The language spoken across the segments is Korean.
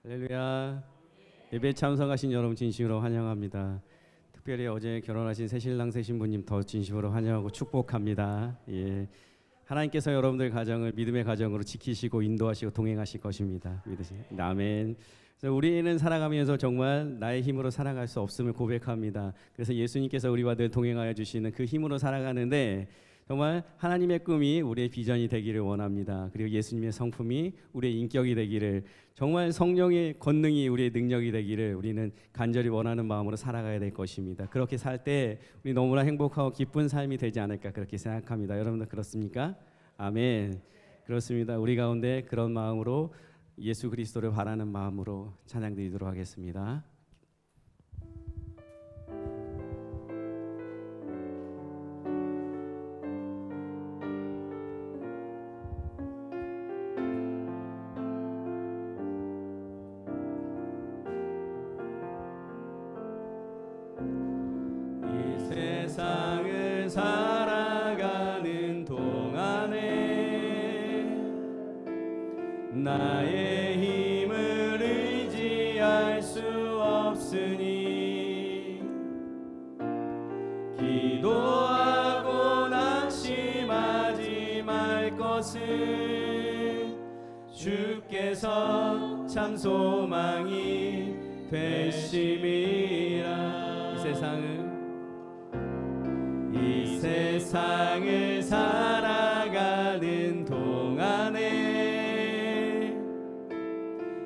할렐루야. 예배 참석하신 여러분 진심으로 환영합니다. 특별히 어제 결혼하신 새신랑 새신부님 더 진심으로 환영하고 축복합니다. 예. 하나님께서 여러분들 가정을 믿음의 가정으로 지키시고 인도하시고 동행하실 것입니다. 믿으세요? 아멘. 그래서 우리는 살아가면서 정말 나의 힘으로 살아갈 수 없음을 고백합니다. 그래서 예수님께서 우리와 늘 동행하여 주시는 그 힘으로 살아가는데 정말 하나님의 꿈이 우리의 비전이 되기를 원합니다. 그리고 예수님의 성품이 우리의 인격이 되기를, 정말 성령의 권능이 우리의 능력이 되기를 우리는 간절히 원하는 마음으로 살아가야 될 것입니다. 그렇게 살 때 우리 너무나 행복하고 기쁜 삶이 되지 않을까 그렇게 생각합니다. 여러분들 그렇습니까? 아멘. 그렇습니다. 우리 가운데 그런 마음으로 예수 그리스도를 바라는 마음으로 찬양 드리도록 하겠습니다. 세상을 살아가는 동안에 나의 힘을 의지할 수 없으니 기도하고 낙심하지 말 것을 주께서 참 소망이 되심이라. 이 세상을 살아가는 동안에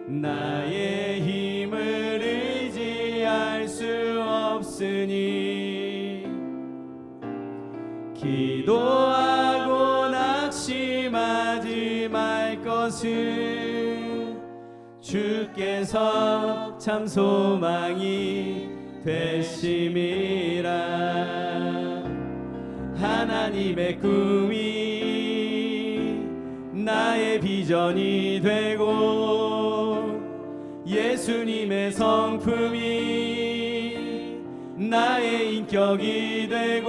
나의 힘을 의지할 수 없으니 기도하고 낙심하지 말 것을 주께서 참 소망이 되심이라. 하나님의 꿈이 나의 비전이 되고 예수님의 성품이 나의 인격이 되고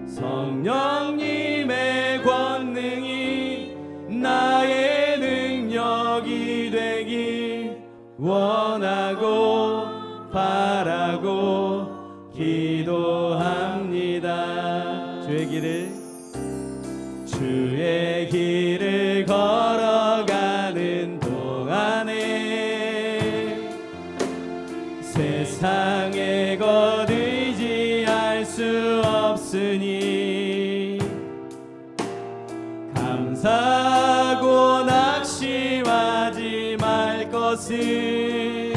성령님의 권능이 나의 능력이 되길 원하고 바라고 기도합니다. 주의 길을 걸어가는 동안에 세상의 것 의지할 수 없으니 감사하고 낙심하지 말 것을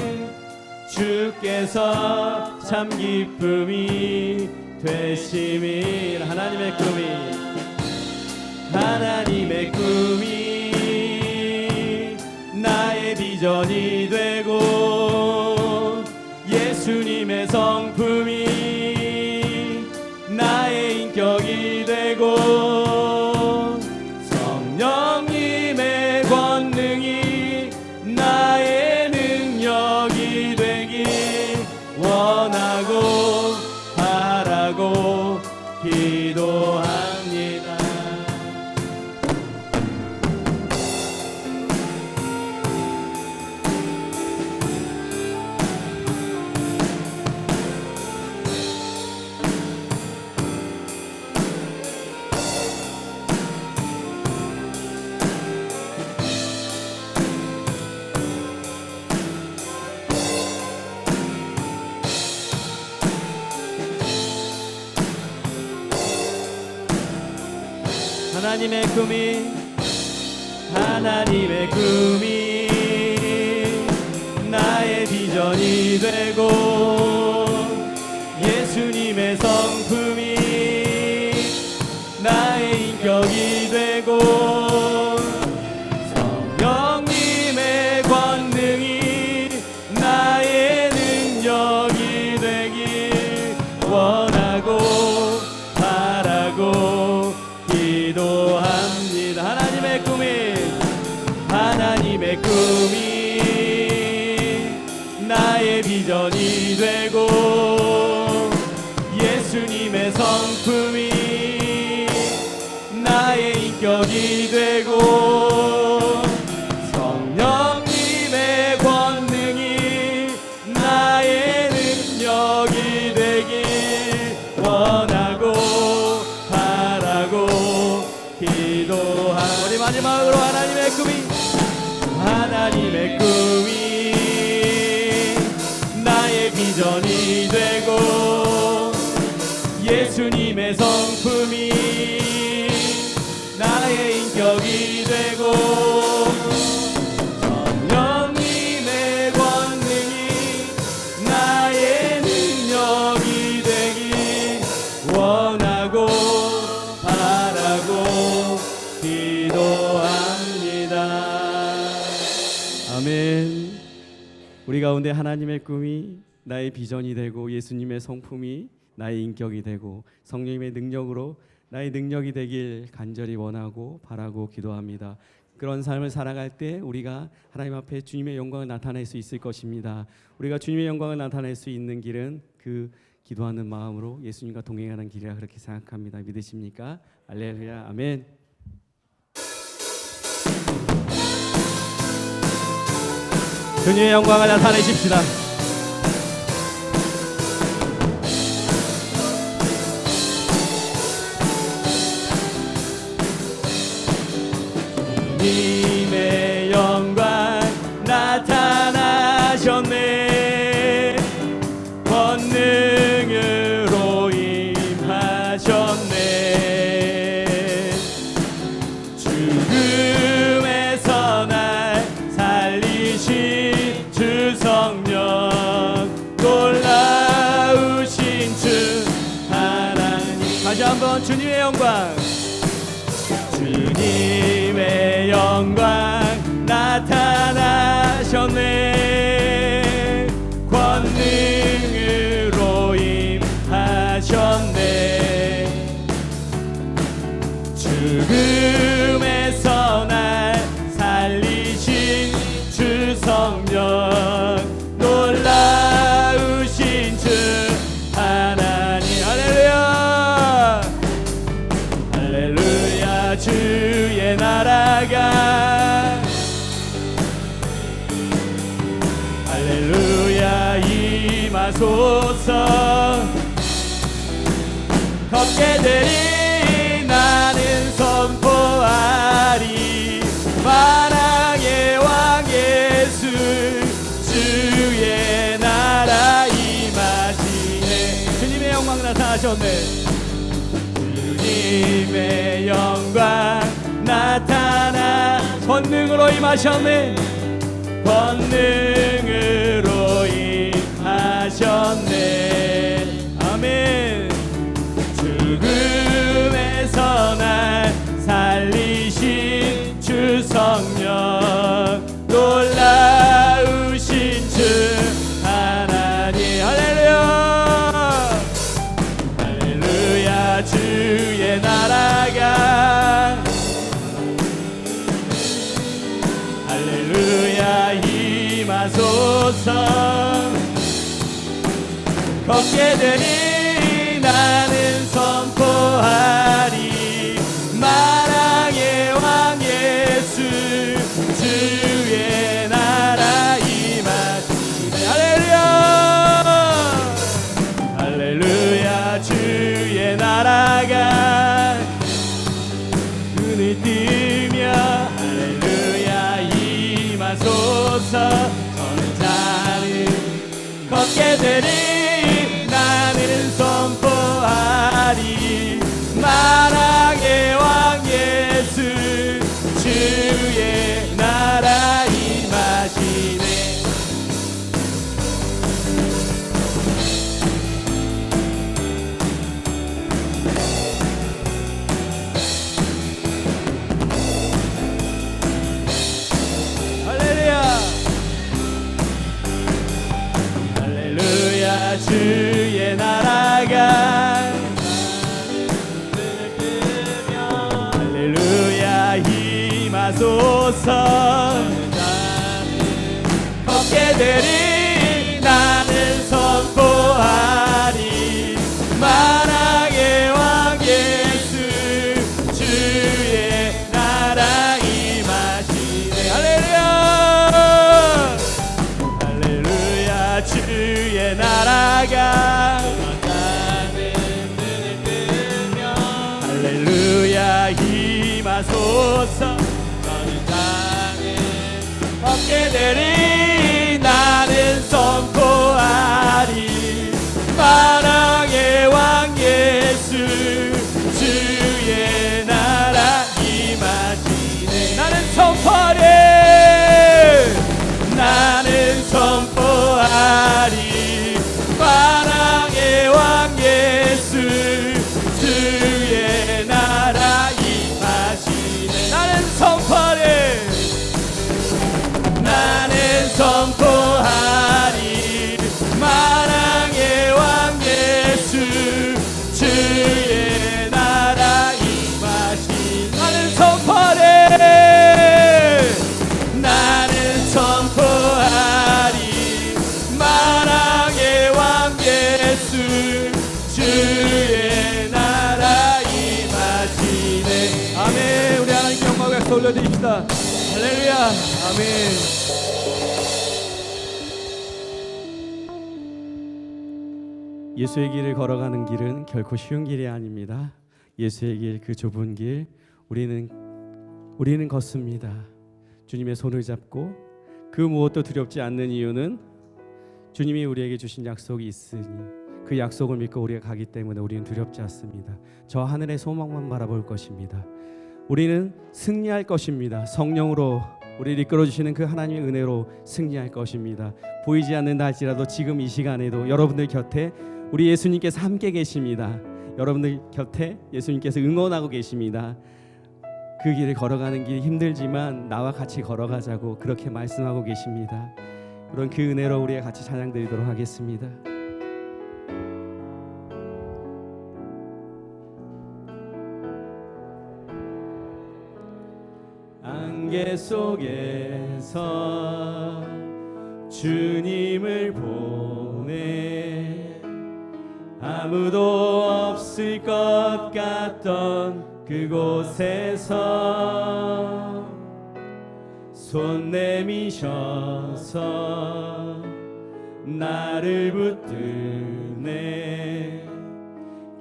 주께서 참 기쁨이 되심이라. 하나님의 꿈이 나의 비전이 되고 예수님의 성품이 나의 인격이 되고 성령님의 권능이 나의 능력이 되길 원하고 바라고 기도합니다. 하나님의 꿈이 나의 비전이 되고 예수님의 성품이 나의 인격이 되고 성령님의 권능이 나의 능력이 되길 원하고 바라고 기도합니다. 하나님의 꿈이 나의 비전이 되고 예수님의 성품이 나의 인격이 되고 성령님 기도하. 우리 마지막으로 하나님의 꿈이 나의 비전이 되고 예수님의 성품이 나의 인격이 되고 성령님의 권능이 나의 능력이 되길 원하고 바라고 기도합니다. 아멘. 우리 가운데 하나님의 꿈이 나의 비전이 되고 예수님의 성품이 나의 인격이 되고 성령님의 능력으로 나의 능력이 되길 간절히 원하고 바라고 기도합니다. 그런 삶을 살아갈 때 우리가 하나님 앞에 주님의 영광을 나타낼 수 있을 것입니다. 우리가 주님의 영광을 나타낼 수 있는 길은 그 기도하는 마음으로 예수님과 동행하는 길이라 그렇게 생각합니다. 믿으십니까? 할렐루야. 아멘. 주님의 영광을 나타내십시다. 주님의 영광 나타나셨네. 권능으로 임하셨네. 죽음에서 날 살리신 주 성령, 놀라우신 주 하나님. 다시 한번 주님의 영광, 주님의 영광 나타나셨네. 권능으로 임하셨네. 죽음에서 날 살리신 주 성령, 놀라우신 주 하나님. 할렐루야. 할렐루야. 주의 나라가 할렐루야 임하소서. 걷게 되리 나는 선포하리. 만왕의 왕 예수 주의 나라 임하시네. 주님의 영광 나타나셨네. 주님의 영광 나타나 권능으로 임하셨네. 권능으로 임하셨네. 아멘. 죽음에서 날 살리신 주 성령, 놀라우신 주 하나님. 할렐루야. 할렐루야. 주의 나라가 할렐루야 임하소서. 걷게 되니 나는 선포하리. 만왕의 왕 예수 주의 나라 임하시네. 할렐루야. 할렐루야. 주의 나라가 눈을 뜨며 할렐루야 임하소서. 전자는 걷게 되니 나는 선포하리. 만왕의 왕 예수 주의 나라 임하시네. 주의 나라가 할렐루야 임하소서. 걷게 되리 나는 선포하리. 만왕의 왕 예수 주의 나라 임하시네. 할렐루야. 할렐루야. 주의 나라가 할렐루야 임하소서. 주소서. 너는 땅에 얻게 되리. 나는 선포하리. 만왕의 왕 예수 주의 나라 임하시네. 나는 선포하리. 나는 선포하리. 만왕의 왕 예수 주의 나라 임하시네. 나는 선포하리. 나는 선포하리. 만왕의 왕 예수 주의 나라 임하시네. 나는 선포하리. 나는 선포하리. 만왕의 왕 예수 주의 나라 임하시네. 아멘. 우리 하나님께 영광과 박수 올려드립시다. 할렐루야. 아멘. 예수의 길을 걸어가는 길은 결코 쉬운 길이 아닙니다. 예수의 길, 그 좁은 길 우리는 걷습니다. 주님의 손을 잡고 그 무엇도 두렵지 않는 이유는 주님이 우리에게 주신 약속이 있으니 그 약속을 믿고 우리가 가기 때문에 우리는 두렵지 않습니다. 저 하늘의 소망만 바라볼 것입니다. 우리는 승리할 것입니다. 성령으로 우리를 이끌어주시는 그 하나님의 은혜로 승리할 것입니다. 보이지 않는다 할지라도 지금 이 시간에도 여러분들 곁에 우리 예수님께서 함께 계십니다. 여러분들 곁에 예수님께서 응원하고 계십니다. 그 길을 걸어가는 길이 힘들지만 나와 같이 걸어가자고 그렇게 말씀하고 계십니다. 그런 그 은혜로 우리가 같이 찬양 드리도록 하겠습니다. 안개 속에서 주님을 보내 아무도 없을 것 같던 그곳에서 손 내미셔서 나를 붙드네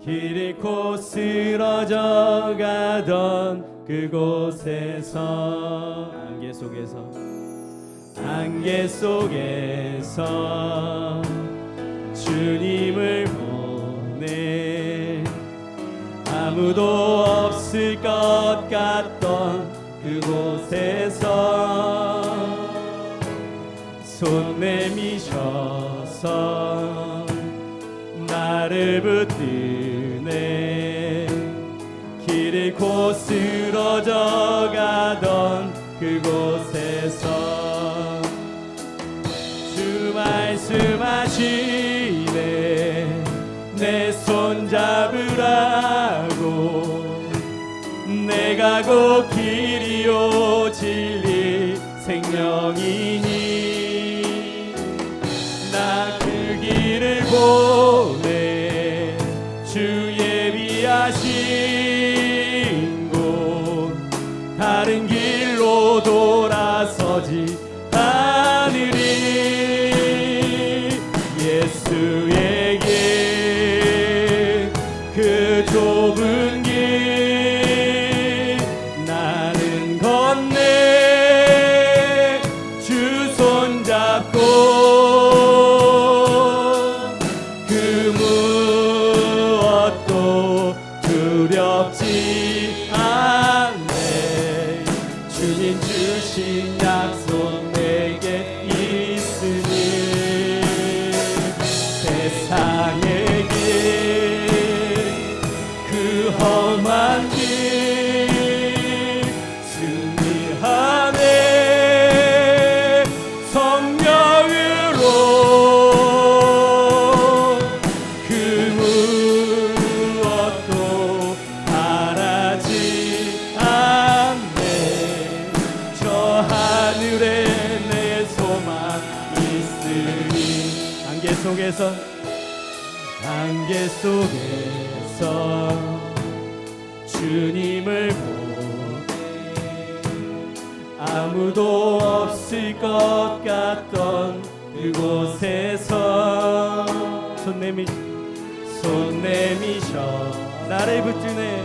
길 잃고 쓰러져 가던 그곳에서 안개 속에서 주님을 보내 아무도 없을 것 같던 그곳에서 손 내미셔서 나를 붙드네 길 잃고 쓰러져 가던 그곳에서 주 말씀하시네 내 손 잡으라고 내가 곧 길이요 진리 생명이니 나 그 길을 보내 주 예비하신 곳 다른 길로 돌아서지 않으리 예수의 길 그 좁은 길 나는 건네 주 손 잡고 그 무엇도 두렵지 않네 주님 주신 약속 내게 있으니 세상의 길 그 험한 길 승리하네 성령으로 그 무엇도 바라지 않네 저 하늘에 내 소망 있으니 안개 속에서 주님을 보내 아무도 없을 것 같던 그곳에서 손 내미셔 나를 붙드네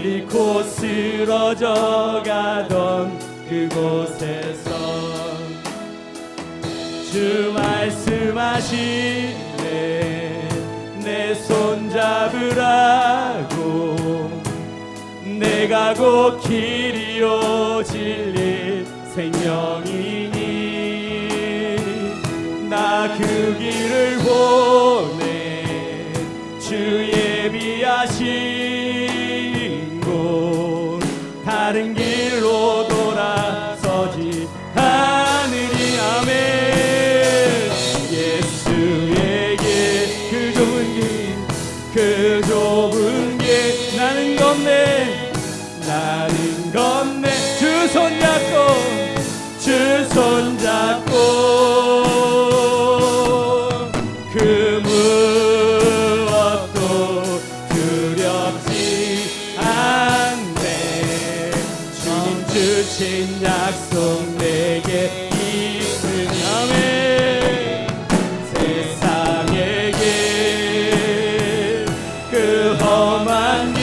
잃고 쓰러져 가던 그곳에서 주 말씀하시네 내 손 잡으라고 내가 곧 길이요 진리 생명이니 나 그 길을 보내 주 예비하신 곳 다른 길로 돌아서지 않으리 아멘 예수에게 그 좁은 길 그 좁은 길 나는 건네 주 손잡고 그 무엇도 두렵지 않네 주님 주신 약속 내게 있으니 아멘 세상에게 그 험한 길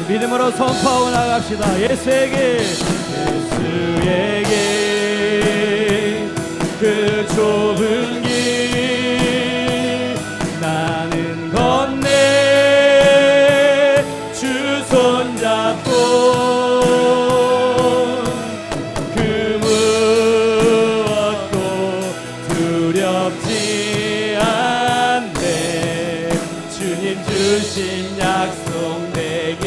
믿음으로 선포하고 나갑시다. 예수에게 그 좁은 길 나는 건네 주 손잡고 그 무엇도 두렵지 않네 주님 주신 약속 내게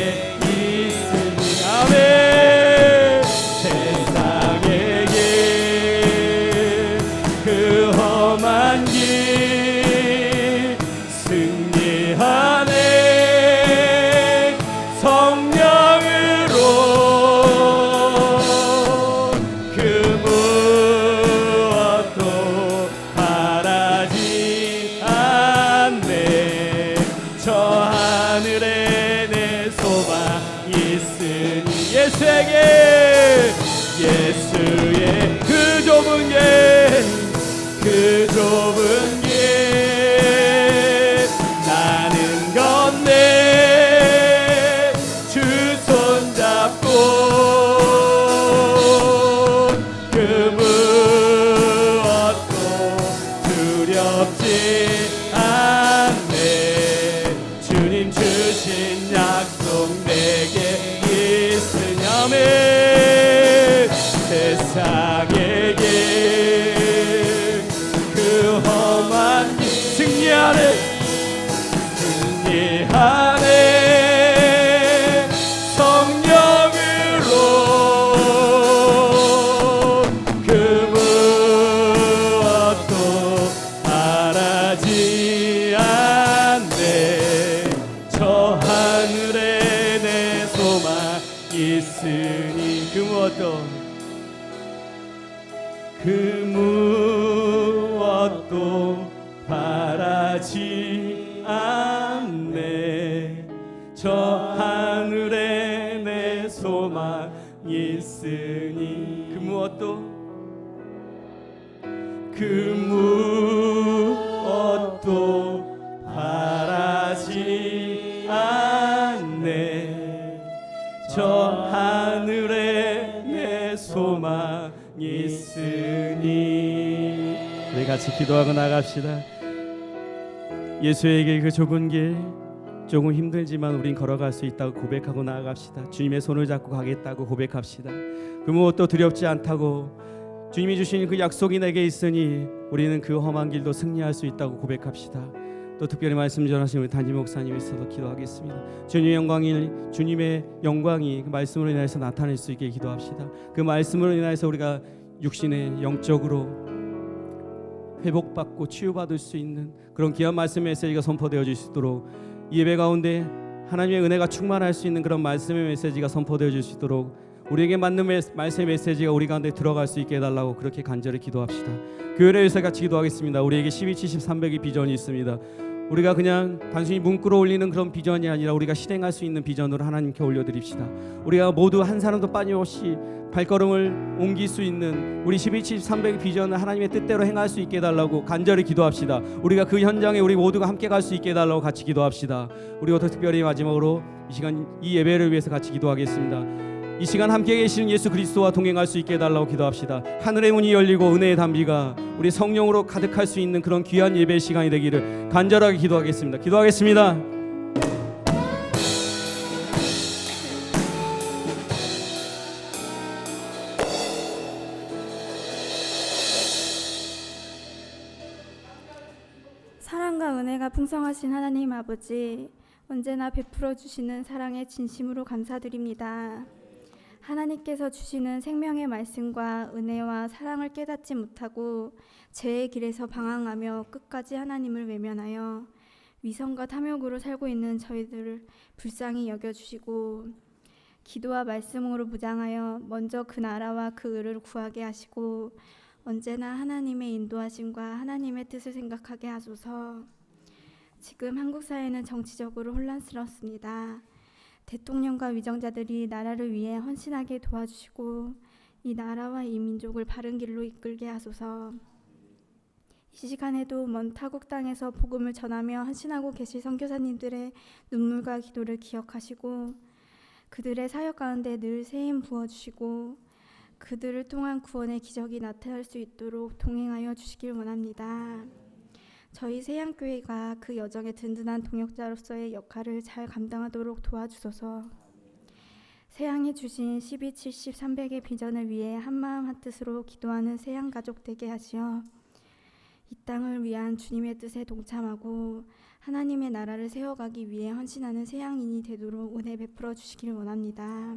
아멘 세상에게 그 험한 길 승리하네 성령으로 그 무엇도 바라지 않네 저 하늘에 내 소망 있으니 예수의 그 좁은 길 나는 건네 주 손잡고 그 무엇도 두렵지 않네 주님 주신 약속 내게 있으니 아멘 세상에게 그 험한 길 승리하네 성령으로 그 무엇도 바라지 않네 저 하늘에 내 소망 있으니 그 무엇도 바라지 않네 저 하늘에 내 소망 있으니 그 무엇도 바라지 않네 저 하늘에 내 소망 있으니 우리 같이 기도하고 나갑시다. 예수에게 그 좁은 길 조금 힘들지만 우린 걸어갈 수 있다고 고백하고 나아갑시다. 주님의 손을 잡고 가겠다고 고백합시다. 그 무엇도 두렵지 않다고 주님이 주신 그 약속이 내게 있으니 우리는 그 험한 길도 승리할 수 있다고 고백합시다. 또 특별히 말씀 전하신 우리 담임 목사님 있어서 기도하겠습니다. 주님의 영광이 그 말씀으로 인해서 나타날 수 있게 기도합시다. 그 말씀으로 인해서 우리가 육신의 영적으로 회복받고 치유받을 수 있는 그런 귀한 말씀의 메시지가 선포되어 줄 수 있도록, 이 예배 가운데 하나님의 은혜가 충만할 수 있는 그런 말씀의 메시지가 선포되어 줄 수 있도록, 우리에게 맞는 말씀의 메시지가 우리 가운데 들어갈 수 있게 해달라고 그렇게 간절히 기도합시다. 교회를 위해서 같이 기도하겠습니다. 우리에게 12, 70, 300의 비전이 있습니다. 우리가 그냥 단순히 문구로 올리는 그런 비전이 아니라 우리가 실행할 수 있는 비전으로 하나님께 올려드립시다. 우리가 모두 한 사람도 빠짐없이 발걸음을 옮길 수 있는 우리 12, 70, 300의 비전을 하나님의 뜻대로 행할 수 있게 해달라고 간절히 기도합시다. 우리가 그 현장에 우리 모두가 함께 갈 수 있게 해달라고 같이 기도합시다. 우리가 더 특별히 마지막으로 이 시간 이 예배를 위해서 같이 기도하겠습니다. 이 시간 함께 계시는 예수 그리스도와 동행할 수 있게 해달라고 기도합시다. 하늘의 문이 열리고 은혜의 담비가 우리 성령으로 가득할 수 있는 그런 귀한 예배 시간이 되기를 간절하게 기도하겠습니다. 기도하겠습니다. 사랑과 은혜가 풍성하신 하나님 아버지, 언제나 베풀어 주시는 사랑에 진심으로 감사드립니다. 하나님께서 주시는 생명의 말씀과 은혜와 사랑을 깨닫지 못하고 죄의 길에서 방황하며 끝까지 하나님을 외면하여 위선과 탐욕으로 살고 있는 저희들을 불쌍히 여겨주시고, 기도와 말씀으로 무장하여 먼저 그 나라와 그 의를 구하게 하시고 언제나 하나님의 인도하심과 하나님의 뜻을 생각하게 하소서. 지금 한국 사회는 정치적으로 혼란스럽습니다. 대통령과 위정자들이 나라를 위해 헌신하게 도와주시고 이 나라와 이 민족을 바른 길로 이끌게 하소서. 이 시간에도 먼 타국 땅에서 복음을 전하며 헌신하고 계실 선교사님들의 눈물과 기도를 기억하시고 그들의 사역 가운데 늘 새힘 부어주시고 그들을 통한 구원의 기적이 나타날 수 있도록 동행하여 주시길 원합니다. 저희 세양교회가 그 여정의 든든한 동역자로서의 역할을 잘 감당하도록 도와주소서. 세양이 주신 12, 70, 300의 비전을 위해 한마음 한뜻으로 기도하는 세양 가족 되게 하시어 이 땅을 위한 주님의 뜻에 동참하고 하나님의 나라를 세워가기 위해 헌신하는 세양인이 되도록 은혜 베풀어 주시길 원합니다.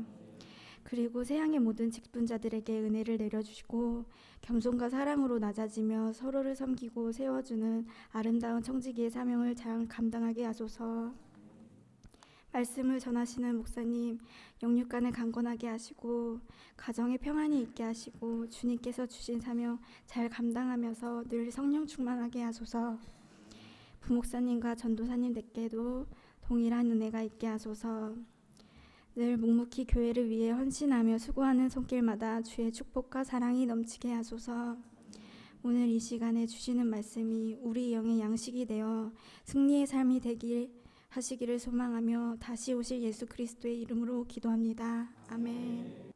그리고 세양의 모든 직분자들에게 은혜를 내려주시고 겸손과 사랑으로 낮아지며 서로를 섬기고 세워주는 아름다운 청지기의 사명을 잘 감당하게 하소서. 말씀을 전하시는 목사님 영육간을 강건하게 하시고 가정에 평안이 있게 하시고 주님께서 주신 사명 잘 감당하면서 늘 성령 충만하게 하소서. 부목사님과 전도사님들께도 동일한 은혜가 있게 하소서. 늘 묵묵히 교회를 위해 헌신하며 수고하는 손길마다 주의 축복과 사랑이 넘치게 하소서. 오늘 이 시간에 주시는 말씀이 우리 영의 양식이 되어 승리의 삶이 되길 하시기를 소망하며 다시 오실 예수 그리스도의 이름으로 기도합니다. 아멘.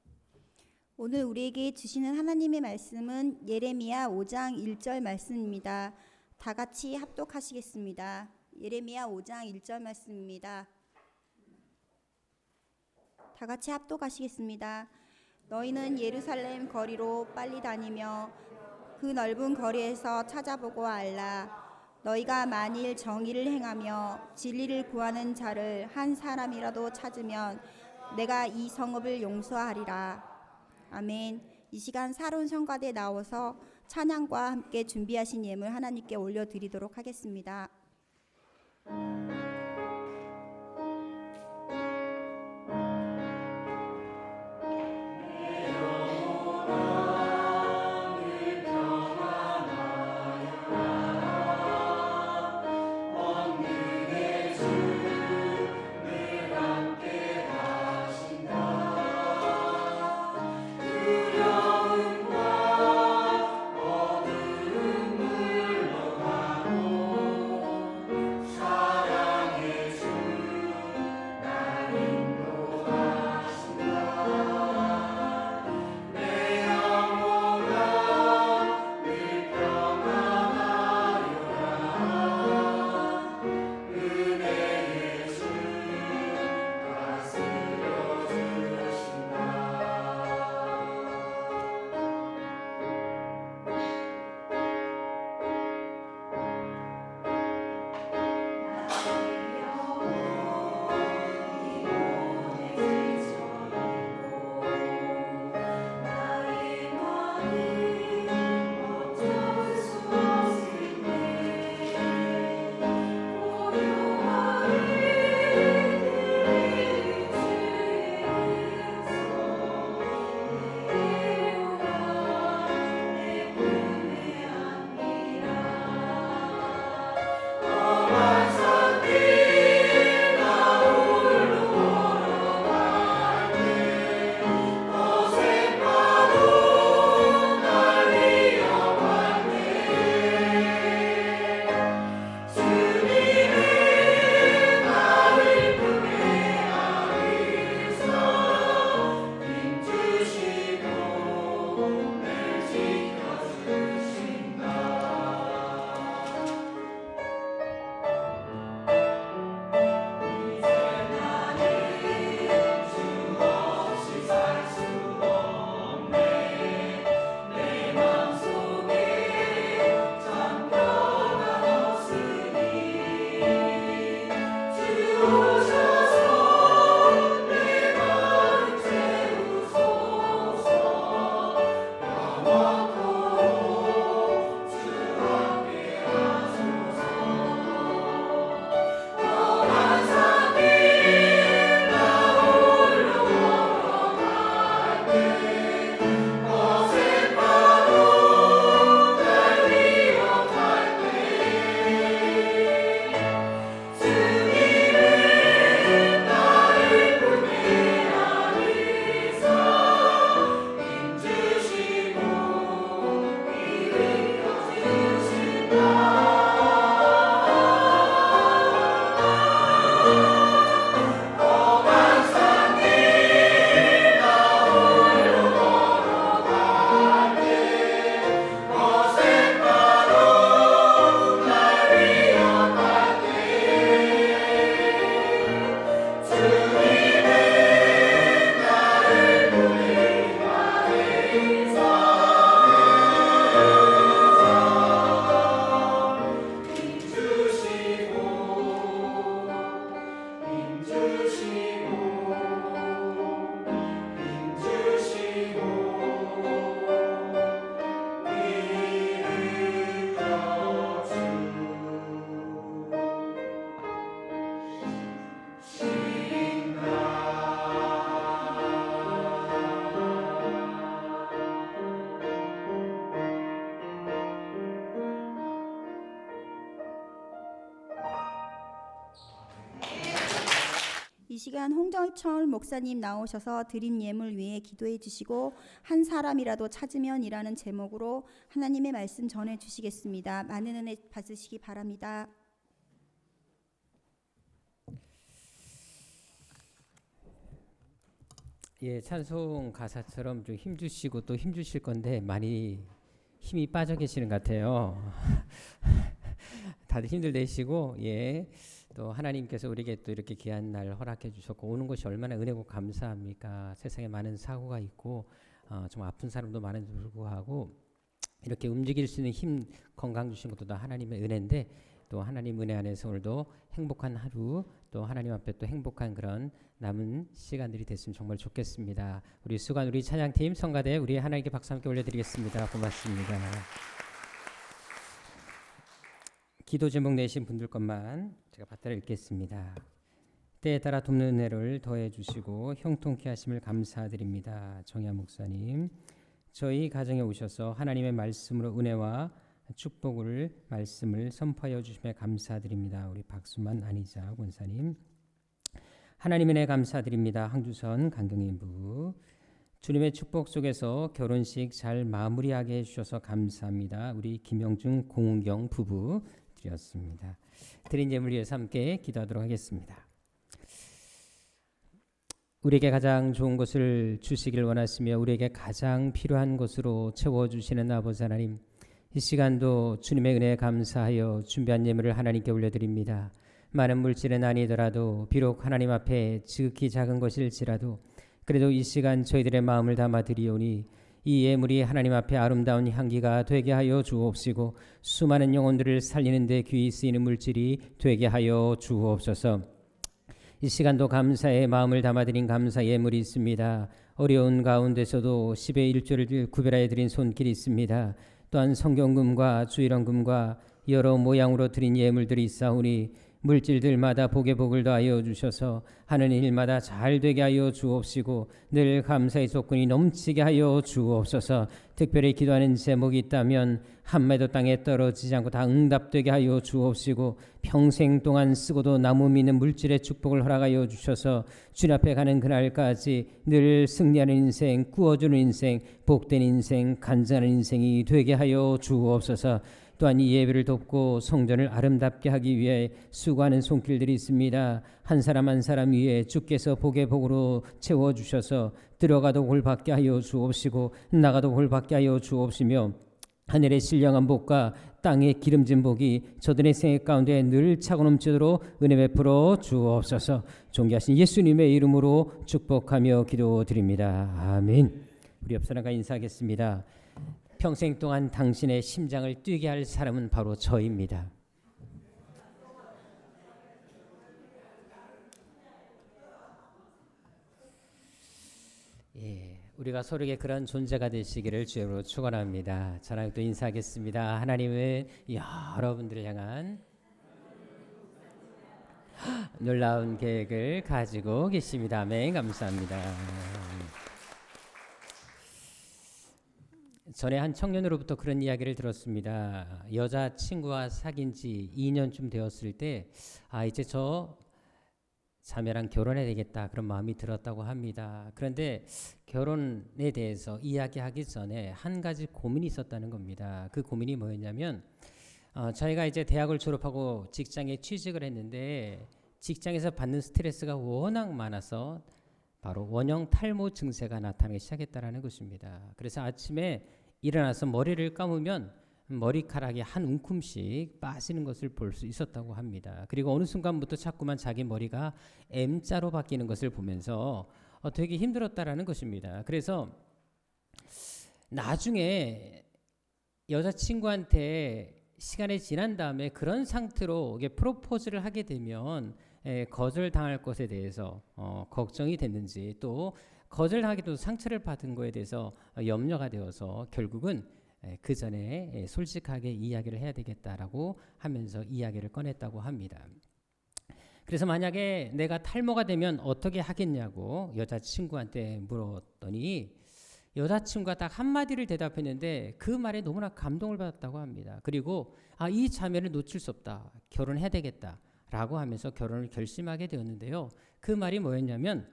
오늘 우리에게 주시는 하나님의 말씀은 예레미야 5장 1절 말씀입니다. 다 같이 합독하시겠습니다. 예레미야 5장 1절 말씀입니다. 다 같이 합독하시겠습니다. 너희는 예루살렘 거리로 빨리 다니며 그 넓은 거리에서 찾아보고 알라. 너희가 만일 정의를 행하며 진리를 구하는 자를 한 사람이라도 찾으면 내가 이 성읍을 용서하리라. 아멘. 이 시간 사론 성가대 나와서 찬양과 함께 준비하신 예물 하나님께 올려드리도록 하겠습니다. 사랑 이 시간 홍정철 목사님 나오셔서 드림 예물 위해 기도해 주시고 한 사람이라도 찾으면이라는 제목으로 하나님의 말씀 전해 주시겠습니다. 많은 은혜 받으시기 바랍니다. 예, 찬송 가사처럼 좀 힘주시고 또 힘주실 건데 많이 힘이 빠져 계시는 것 같아요. 다들 힘들 내시고 예, 또 하나님께서 우리에게 또 이렇게 귀한 날 허락해 주셨고 오는 것이 얼마나 은혜고 감사합니까? 세상에 많은 사고가 있고 좀 아픈 사람도 많은데 불구하고 이렇게 움직일 수 있는 힘, 건강 주신 것도 다 하나님의 은혜인데 또 하나님 은혜 안에서 오늘도 행복한 하루 또 하나님 앞에 또 행복한 그런 남은 시간들이 됐으면 정말 좋겠습니다. 우리 수관 우리 찬양팀 성가대 우리 하나님께 박수 함께 올려드리겠습니다. 고맙습니다. 기도 제목 내신 분들 것만 제가 받들어 읽겠습니다. 때에 따라 돕는 은혜를 더해 주시고 형통케 하심을 감사드립니다. 정야 목사님, 저희 가정에 오셔서 하나님의 말씀으로 은혜와 축복을 말씀을 선포하여 주심에 감사드립니다. 우리 박수만 안희자 권사님, 하나님의 은혜 감사드립니다. 항주선 강경인 부부, 주님의 축복 속에서 결혼식 잘 마무리하게 해주셔서 감사합니다. 우리 김영중 공은경 부부 드렸습니다. 드린 예물 위해서 함께 기도하도록 하겠습니다. 우리에게 가장 좋은 것을 주시길 원하시며 우리에게 가장 필요한 것으로 채워주시는 아버지 하나님, 이 시간도 주님의 은혜에 감사하여 준비한 예물을 하나님께 올려드립니다. 많은 물질은 아니더라도 비록 하나님 앞에 지극히 작은 것일지라도 그래도 이 시간 저희들의 마음을 담아 드리오니 이 예물이 하나님 앞에 아름다운 향기가 되게 하여 주옵시고 수많은 영혼들을 살리는 데 귀히 쓰이는 물질이 되게 하여 주옵소서. 이 시간도 감사의 마음을 담아드린 감사 예물이 있습니다. 어려운 가운데서도 10의 1조를 구별하여 드린 손길이 있습니다. 또한 성경금과 주일원금과 여러 모양으로 드린 예물들이 있사오니 물질들마다 복에 복을 더하여 주셔서 하는 일마다 잘 되게 하여 주옵시고 늘 감사의 조건이 넘치게 하여 주옵소서. 특별히 기도하는 제목이 있다면 한 매도 땅에 떨어지지 않고 다 응답되게 하여 주옵시고 평생 동안 쓰고도 남음 있는 물질의 축복을 허락하여 주셔서 주님 앞에 가는 그날까지 늘 승리하는 인생, 꾸어주는 인생, 복된 인생, 간절한 인생이 되게 하여 주옵소서. 또한 이 예배를 돕고 성전을 아름답게 하기 위해 수고하는 손길들이 있습니다. 한 사람 한 사람 위에 주께서 복의 복으로 채워주셔서 들어가도 복 받게 하여 주옵시고 나가도 복 받게 하여 주옵시며 하늘의 신령한 복과 땅의 기름진 복이 저들의 생애 가운데 늘 차고 넘치도록 은혜 베풀어 주옵소서. 존귀하신 예수님의 이름으로 축복하며 기도드립니다. 아멘. 우리 옆 사람과 인사하겠습니다. 평생 동안 당신의 심장을 뛰게 할 사람은 바로 저입니다. 예, 우리가 서로에게 그런 존재가 되시기를 주님으로 축원합니다. 저랑 또 인사하겠습니다. 하나님은 여러분들을 향한 놀라운 계획을 가지고 계십니다. 아멘. 감사합니다. 전에 한 청년으로부터 그런 이야기를 들었습니다. 여자친구와 사귄 지 2년쯤 되었을 때 이제 저 자매랑 결혼해야 되겠다 그런 마음이 들었다고 합니다. 그런데 결혼에 대해서 이야기하기 전에 한 가지 고민이 있었다는 겁니다. 그 고민이 뭐였냐면 저희가 이제 대학을 졸업하고 직장에 취직을 했는데 직장에서 받는 스트레스가 워낙 많아서 바로 원형 탈모 증세가 나타나기 시작했다는 것입니다. 그래서 아침에 일어나서 머리를 감으면 머리카락이 한 움큼씩 빠지는 것을 볼 수 있었다고 합니다. 그리고 어느 순간부터 자꾸만 자기 머리가 M자로 바뀌는 것을 보면서 되게 힘들었다라는 것입니다. 그래서 나중에 여자친구한테 시간이 지난 다음에 그런 상태로 이게 프로포즈를 하게 되면 거절당할 것에 대해서 걱정이 됐는지 또 거절하기도 상처를 받은 거에 대해서 염려가 되어서 결국은 그 전에 솔직하게 이야기를 해야 되겠다라고 하면서 이야기를 꺼냈다고 합니다. 그래서 만약에 내가 탈모가 되면 어떻게 하겠냐고 여자친구한테 물었더니 여자친구가 딱 한마디를 대답했는데 그 말에 너무나 감동을 받았다고 합니다. 그리고 이 자매를 놓칠 수 없다. 결혼해야 되겠다 라고 하면서 결혼을 결심하게 되었는데요. 그 말이 뭐였냐면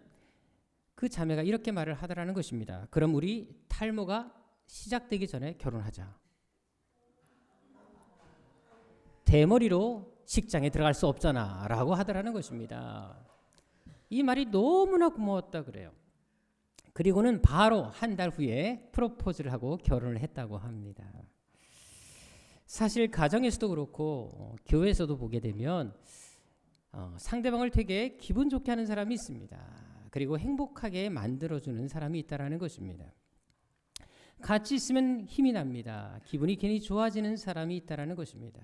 그 자매가 이렇게 말을 하더라는 것입니다. 그럼 우리 탈모가 시작되기 전에 결혼하자. 대머리로 직장에 들어갈 수 없잖아 라고 하더라는 것입니다. 이 말이 너무나 고마웠다 그래요. 그리고는 바로 한 달 후에 프로포즈를 하고 결혼을 했다고 합니다. 사실 가정에서도 그렇고 교회에서도 보게 되면 상대방을 되게 기분 좋게 하는 사람이 있습니다. 그리고 행복하게 만들어주는 사람이 있다는 것입니다. 같이 있으면 힘이 납니다. 기분이 괜히 좋아지는 사람이 있다는 것입니다.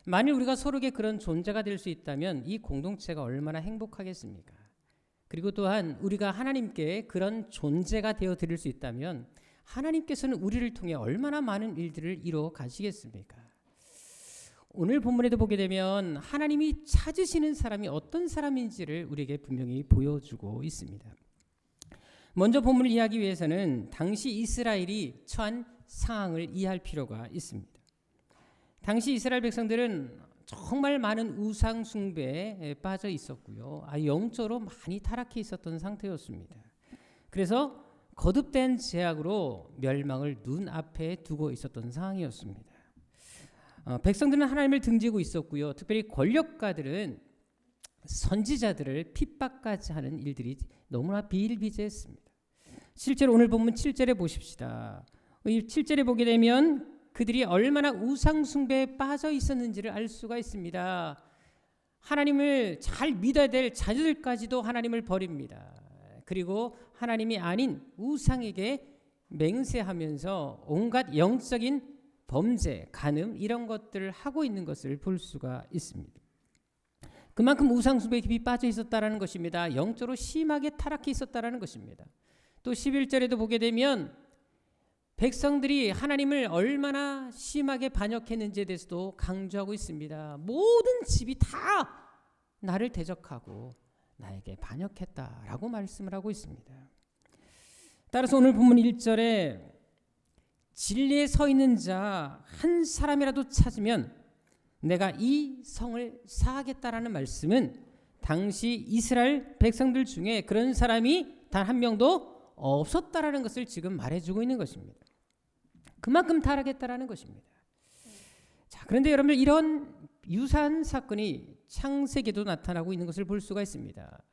만일 우리가 서로에게 그런 존재가 될 수 있다면 이 공동체가 얼마나 행복하겠습니까? 그리고 또한 우리가 하나님께 그런 존재가 되어 드릴 수 있다면 하나님께서는 우리를 통해 얼마나 많은 일들을 이루어 가시겠습니까? 오늘 본문에도 보게 되면 하나님이 찾으시는 사람이 어떤 사람인지를 우리에게 분명히 보여주고 있습니다. 먼저 본문을 이해하기 위해서는 당시 이스라엘이 처한 상황을 이해할 필요가 있습니다. 당시 이스라엘 백성들은 정말 많은 우상 숭배에 빠져 있었고요. 영적으로 많이 타락해 있었던 상태였습니다. 그래서 거듭된 제약으로 멸망을 눈앞에 두고 있었던 상황이었습니다. 백성들은 하나님을 등지고 있었고요. 특별히 권력가들은 선지자들을 핍박까지 하는 일들이 너무나 비일비재했습니다. 실제로 오늘 본문 7절에 보십시다. 이 7절에 보게 되면 그들이 얼마나 우상 숭배에 빠져 있었는지를 알 수가 있습니다. 하나님을 잘 믿어야 될 자녀들까지도 하나님을 버립니다. 그리고 하나님이 아닌 우상에게 맹세하면서 온갖 영적인 범죄, 간음 이런 것들을 하고 있는 것을 볼 수가 있습니다. 그만큼 우상 숭배에 깊이 빠져 있었다라는 것입니다. 영적으로 심하게 타락해 있었다라는 것입니다. 또 11절에도 보게 되면 백성들이 하나님을 얼마나 심하게 반역했는지에 대해서도 강조하고 있습니다. 모든 집이 다 나를 대적하고 나에게 반역했다라고 말씀을 하고 있습니다. 따라서 오늘 본문 1절에 진리에 서 있는 자 한 사람이라도 찾으면 내가 이 성을 사하겠다라는 말씀은 당시 이스라엘 백성들 중에 그런 사람이 단 한 명도 없었다라는 것을 지금 말해주고 있는 것입니다. 그만큼 타락했다라는 것입니다. 자, 그런데 여러분들 이런 유사한 사건이 창세기에도 나타나고 있는 것을 볼 수가 있습니다.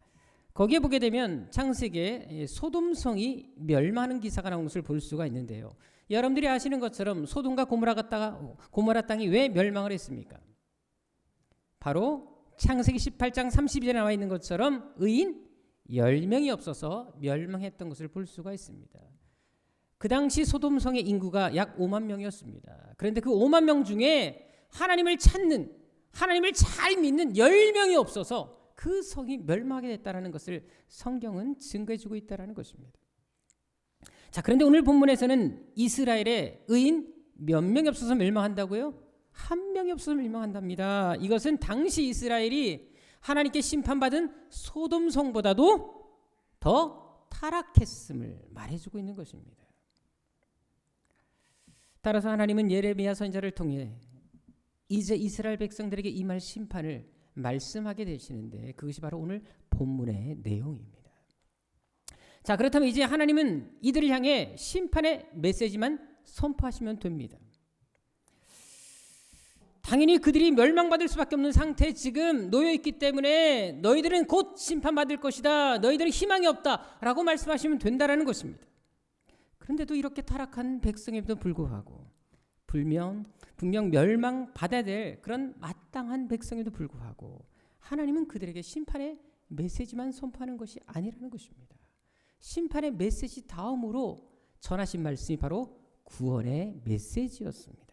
거기에 보게 되면 창세기에 소돔성이 멸망하는 기사가 나오는 것을 볼 수가 있는데요. 여러분들이 아시는 것처럼 소돔과 고모라 땅이 왜 멸망을 했습니까? 바로 창세기 18장 32절에 나와 있는 것처럼 의인 10명이 없어서 멸망했던 것을 볼 수가 있습니다. 그 당시 소돔성의 인구가 약 5만 명이었습니다. 그런데 그 5만 명 중에 하나님을 찾는, 하나님을 잘 믿는 10명이 없어서 그 성이 멸망하게 됐다는 것을 성경은 증거해주고 있다는 것입니다. 자, 그런데 오늘 본문에서는 이스라엘의 의인 몇 명이 없어서 멸망한다고요? 한 명이 없어서 멸망한답니다. 이것은 당시 이스라엘이 하나님께 심판받은 소돔성보다도 더 타락했음을 말해주고 있는 것입니다. 따라서 하나님은 예레미야 선지자를 통해 이제 이스라엘 백성들에게 임할 심판을 말씀하게 되시는데 그것이 바로 오늘 본문의 내용입니다. 자, 그렇다면 이제 하나님은 이들을 향해 심판의 메시지만 선포하시면 됩니다. 당연히 그들이 멸망받을 수밖에 없는 상태에 지금 놓여있기 때문에 너희들은 곧 심판받을 것이다, 너희들은 희망이 없다 라고 말씀하시면 된다는 것입니다. 그런데도 이렇게 타락한 백성에도 불구하고 분명 멸망받아야 될 그런 마땅한 백성에도 불구하고 하나님은 그들에게 심판의 메시지만 선포하는 것이 아니라는 것입니다. 심판의 메시지 다음으로 전하신 말씀이 바로 구원의 메시지였습니다.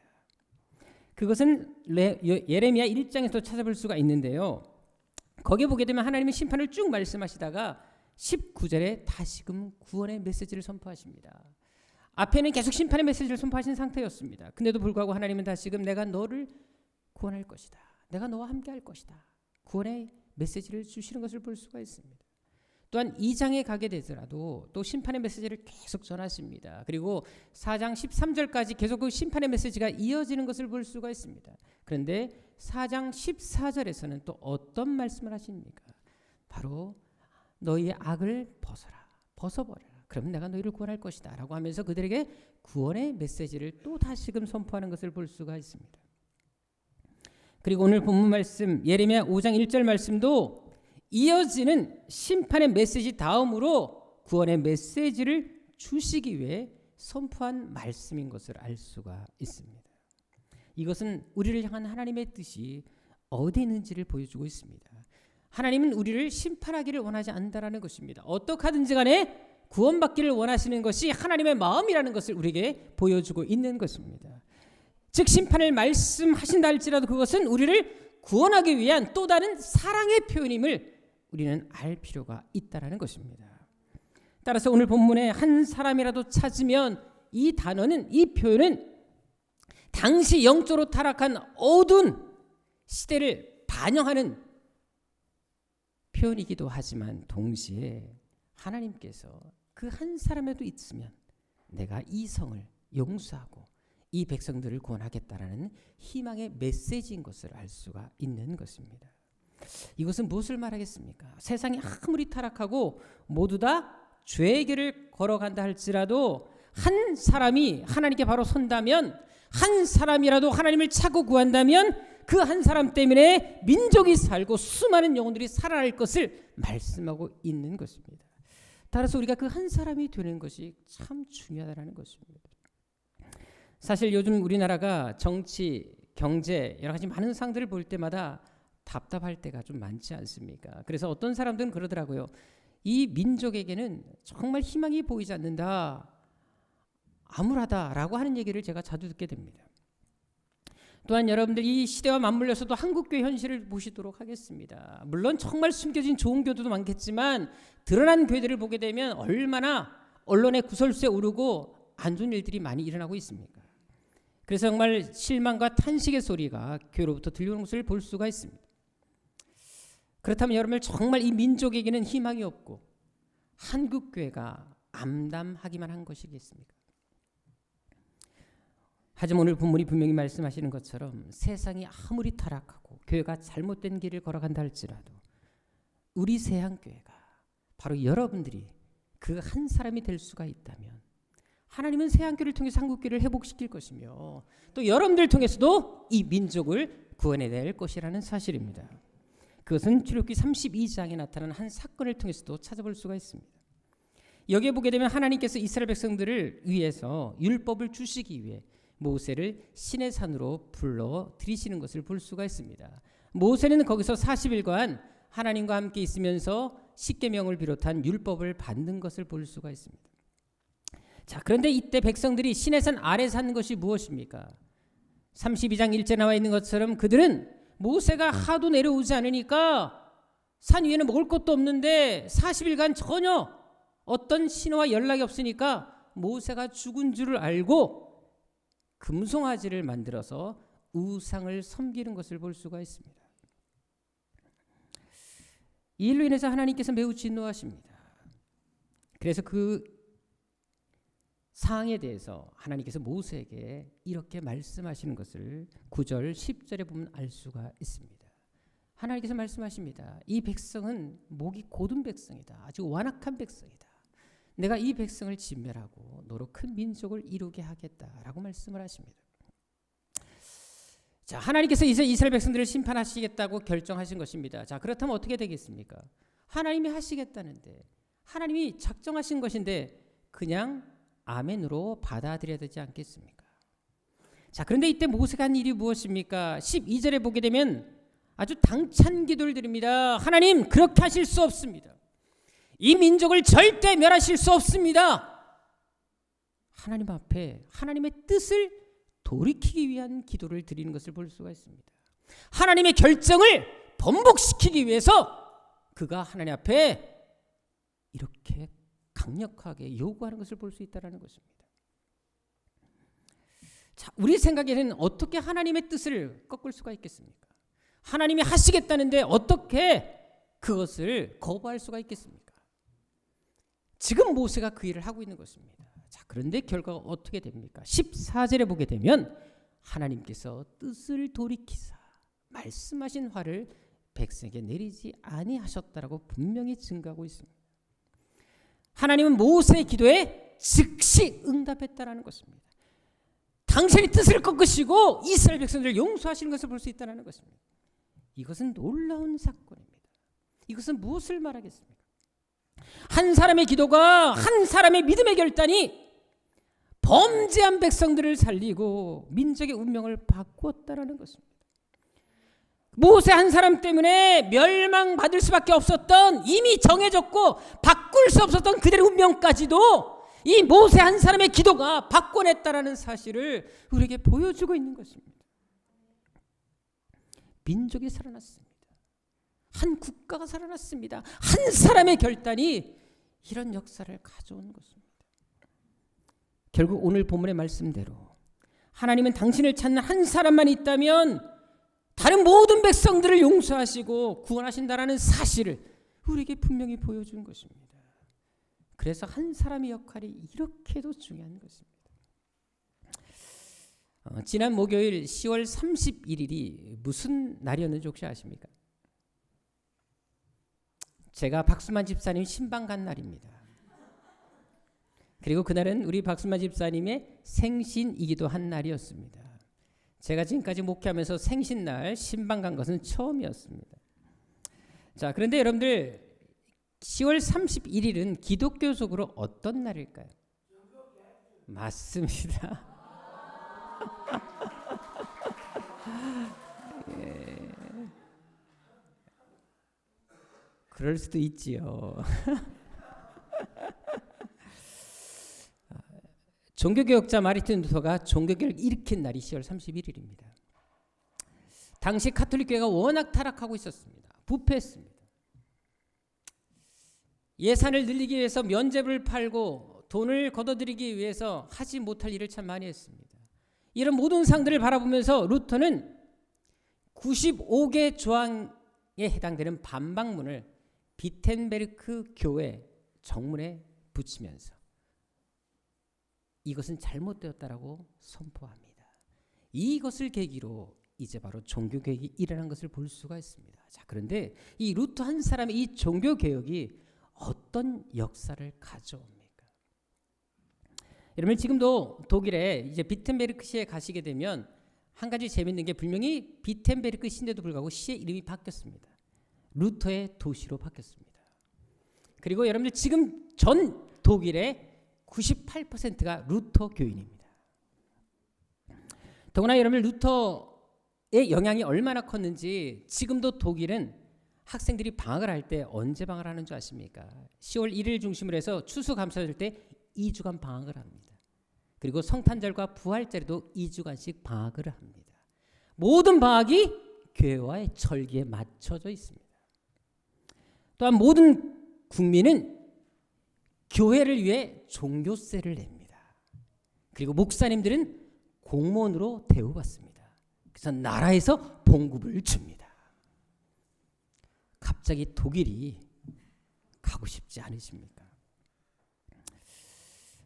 그것은 예레미야 1장에서 찾아볼 수가 있는데요. 거기에 보게 되면 하나님은 심판을 쭉 말씀하시다가 19절에 다시금 구원의 메시지를 선포하십니다. 앞에는 계속 심판의 메시지를 선포하신 상태였습니다. 근데도 불구하고 하나님은 다시금 내가 너를 구원할 것이다, 내가 너와 함께 할 것이다, 구원의 메시지를 주시는 것을 볼 수가 있습니다. 또한 2장에 가게 되더라도 또 심판의 메시지를 계속 전하십니다. 그리고 4장 13절까지 계속 그 심판의 메시지가 이어지는 것을 볼 수가 있습니다. 그런데 4장 14절에서는 또 어떤 말씀을 하십니까? 바로 너희의 악을 벗어버려라. 그럼 내가 너희를 구원할 것이다 라고 하면서 그들에게 구원의 메시지를 또 다시금 선포하는 것을 볼 수가 있습니다. 그리고 오늘 본문 말씀 예레미야 5장 1절 말씀도 이어지는 심판의 메시지 다음으로 구원의 메시지를 주시기 위해 선포한 말씀인 것을 알 수가 있습니다. 이것은 우리를 향한 하나님의 뜻이 어디 있는지를 보여주고 있습니다. 하나님은 우리를 심판하기를 원하지 않는다라는 것입니다. 어떻게 하든지 간에 구원받기를 원하시는 것이 하나님의 마음이라는 것을 우리에게 보여주고 있는 것입니다. 즉 심판을 말씀하신다 할지라도 그것은 우리를 구원하기 위한 또 다른 사랑의 표현임을 우리는 알 필요가 있다라는 것입니다. 따라서 오늘 본문에 한 사람이라도 찾으면 이 단어는, 이 표현은 당시 영적으로 타락한 어두운 시대를 반영하는 표현이기도 하지만 동시에 하나님께서 그 한 사람에도 있으면 내가 이 성을 용서하고 이 백성들을 구원하겠다라는 희망의 메시지인 것을 알 수가 있는 것입니다. 이것은 무엇을 말하겠습니까? 세상이 아무리 타락하고 모두 다 죄의 길을 걸어간다 할지라도 한 사람이 하나님께 바로 선다면, 한 사람이라도 하나님을 찾고 구한다면 그 한 사람 때문에 민족이 살고 수많은 영혼들이 살아날 것을 말씀하고 있는 것입니다. 따라서 우리가 그 한 사람이 되는 것이 참 중요하다는 것입니다. 사실 요즘 우리나라가 정치, 경제 여러 가지 많은 상들을 볼 때마다 답답할 때가 좀 많지 않습니까? 그래서 어떤 사람들은 그러더라고요. 이 민족에게는 정말 희망이 보이지 않는다, 암울하다라고 하는 얘기를 제가 자주 듣게 됩니다. 또한 여러분들 이 시대와 맞물려서도 한국교회 현실을 보시도록 하겠습니다. 물론 정말 숨겨진 좋은 교도도 많겠지만 드러난 교회들을 보게 되면 얼마나 언론의 구설수에 오르고 안 좋은 일들이 많이 일어나고 있습니까? 그래서 정말 실망과 탄식의 소리가 교회로부터 들려오는 것을 볼 수가 있습니다. 그렇다면 여러분들 정말 이 민족에게는 희망이 없고 한국교회가 암담하기만 한 것이겠습니까? 하지만 오늘 본문이 분명히 말씀하시는 것처럼 세상이 아무리 타락하고 교회가 잘못된 길을 걸어간다 할지라도 우리 세한교회가 바로 여러분들이 그 한 사람이 될 수가 있다면 하나님은 세한교회를 통해서 한국교회를 회복시킬 것이며 또 여러분들 통해서도 이 민족을 구원해낼 것이라는 사실입니다. 그것은 출애굽기 32장에 나타난 한 사건을 통해서도 찾아볼 수가 있습니다. 여기에 보게 되면 하나님께서 이스라엘 백성들을 위해서 율법을 주시기 위해 모세를 시내 산으로 불러 들이시는 것을 볼 수가 있습니다. 모세는 거기서 40일간 하나님과 함께 있으면서 십계명을 비롯한 율법을 받는 것을 볼 수가 있습니다. 자, 그런데 이때 백성들이 시내산 아래 산 것이 무엇입니까? 32장 1절 나와 있는 것처럼 그들은 모세가 하도 내려오지 않으니까 산 위에는 먹을 것도 없는데 40일간 전혀 어떤 신호와 연락이 없으니까 모세가 죽은 줄을 알고 금송아지를 만들어서 우상을 섬기는 것을 볼 수가 있습니다. 이 일로 인해서 하나님께서 매우 진노하십니다. 그래서 그 사항에 대해서 하나님께서 모세에게 이렇게 말씀하시는 것을 9절 10절에 보면 알 수가 있습니다. 하나님께서 말씀하십니다. 이 백성은 목이 곧은 백성이다. 아주 완악한 백성이다. 내가 이 백성을 진멸하고 너로 큰 민족을 이루게 하겠다라고 말씀을 하십니다. 자, 하나님께서 이제 이스라엘 백성들을 심판하시겠다고 결정하신 것입니다. 자, 그렇다면 어떻게 되겠습니까? 하나님이 하시겠다는데, 하나님이 작정하신 것인데 그냥 아멘으로 받아들여야 되지 않겠습니까? 자, 그런데 이때 모세가 한 일이 무엇입니까? 12절에 보게 되면 아주 당찬 기도를 드립니다. 하나님, 그렇게 하실 수 없습니다. 이 민족을 절대 멸하실 수 없습니다. 하나님 앞에 하나님의 뜻을 돌이키기 위한 기도를 드리는 것을 볼 수가 있습니다. 하나님의 결정을 번복시키기 위해서 그가 하나님 앞에 이렇게 강력하게 요구하는 것을 볼 수 있다는 것입니다. 자, 우리 생각에는 어떻게 하나님의 뜻을 꺾을 수가 있겠습니까? 하나님이 하시겠다는데 어떻게 그것을 거부할 수가 있겠습니까? 지금 모세가 그 일을 하고 있는 것입니다. 자, 그런데 결과가 어떻게 됩니까? 14절에 보게 되면 하나님께서 뜻을 돌이키사 말씀하신 화를 백성에게 내리지 아니하셨다라고 분명히 증거하고 있습니다. 하나님은 모세의 기도에 즉시 응답했다라는 것입니다. 당신의 뜻을 꺾으시고 이스라엘 백성들을 용서하시는 것을 볼 수 있다는 것입니다. 이것은 놀라운 사건입니다. 이것은 무엇을 말하겠습니까? 한 사람의 기도가, 한 사람의 믿음의 결단이 범죄한 백성들을 살리고 민족의 운명을 바꾸었다라는 것입니다. 모세 한 사람 때문에 멸망받을 수밖에 없었던, 이미 정해졌고 바꿀 수 없었던 그들의 운명까지도 이 모세 한 사람의 기도가 바꿔냈다라는 사실을 우리에게 보여주고 있는 것입니다. 민족이 살아났습니다. 한 국가가 살아났습니다. 한 사람의 결단이 이런 역사를 가져온 것입니다. 결국 오늘 본문의 말씀대로 하나님은 당신을 찾는 한 사람만 있다면 다른 모든 백성들을 용서하시고 구원하신다라는 사실을 우리에게 분명히 보여준 것입니다. 그래서 한 사람의 역할이 이렇게도 중요한 것입니다. 지난 목요일 10월 31일이 무슨 날이었는지 혹시 아십니까? 제가 박수만 집사님 신방 간 날입니다. 그리고 그날은 우리 박수만 집사님의 생신이기도 한 날이었습니다. 제가 지금까지 목회하면서 생신날 신방 간 것은 처음이었습니다. 자, 그런데 여러분들 10월 31일은 기독교적으로 어떤 날일까요? 맞습니다. 예. 그럴 수도 있지요. 종교개혁자 마르틴 루터가 종교개혁을 일으킨 날이 10월 31일입니다. 당시 카톨릭 교회가 워낙 타락하고 있었습니다. 부패했습니다. 예산을 늘리기 위해서 면죄부를 팔고 돈을 걷어들이기 위해서 하지 못할 일을 참 많이 했습니다. 이런 모든 상들을 바라보면서 루터는 95개 조항에 해당되는 반박문을 비텐베르크 교회 정문에 붙이면서 이것은 잘못되었다라고 선포합니다. 이것을 계기로 이제 바로 종교개혁이 일어난 것을 볼 수가 있습니다. 자, 그런데 이 루터 한 사람의 이 종교개혁이 어떤 역사를 가져옵니까? 여러분 지금도 독일에 이제 비텐베르크 시에 가시게 되면 한 가지 재밌는 게 분명히 비텐베르크 시인데도 불구하고 시의 이름이 바뀌었습니다. 루터의 도시로 바뀌었습니다. 그리고 여러분들 지금 전 독일의 98%가 루터 교인입니다. 더구나 여러분 루터의 영향이 얼마나 컸는지 지금도 독일은 학생들이 방학을 할 때 언제 방학을 하는 줄 아십니까? 10월 1일 중심으로 해서 추수감사절 때 2주간 방학을 합니다. 그리고 성탄절과 부활절에도 2주간씩 방학을 합니다. 모든 방학이 교회와의 절기에 맞춰져 있습니다. 또한 모든 국민은 교회를 위해 종교세를 냅니다. 그리고 목사님들은 공무원으로 대우받습니다. 그래서 나라에서 봉급을 줍니다. 갑자기 독일이 가고 싶지 않으십니까?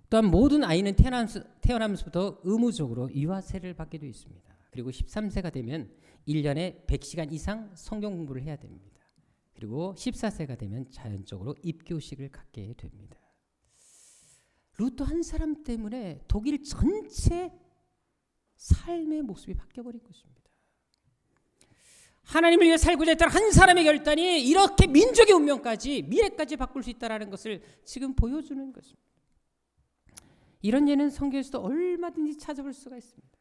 또한 모든 아이는 태어나면서부터 의무적으로 유아세를 받게 되어 있습니다. 그리고 13세가 되면 1년에 100시간 이상 성경 공부를 해야 됩니다. 그리고 14세가 되면 자연적으로 입교식을 갖게 됩니다. 루터 한 사람 때문에 독일 전체 삶의 모습이 바뀌어버린 것입니다. 하나님을 위해 살고자 했던 한 사람의 결단이 이렇게 민족의 운명까지 미래까지 바꿀 수 있다는 것을 지금 보여주는 것입니다. 이런 예는 성경에서도 얼마든지 찾아볼 수가 있습니다.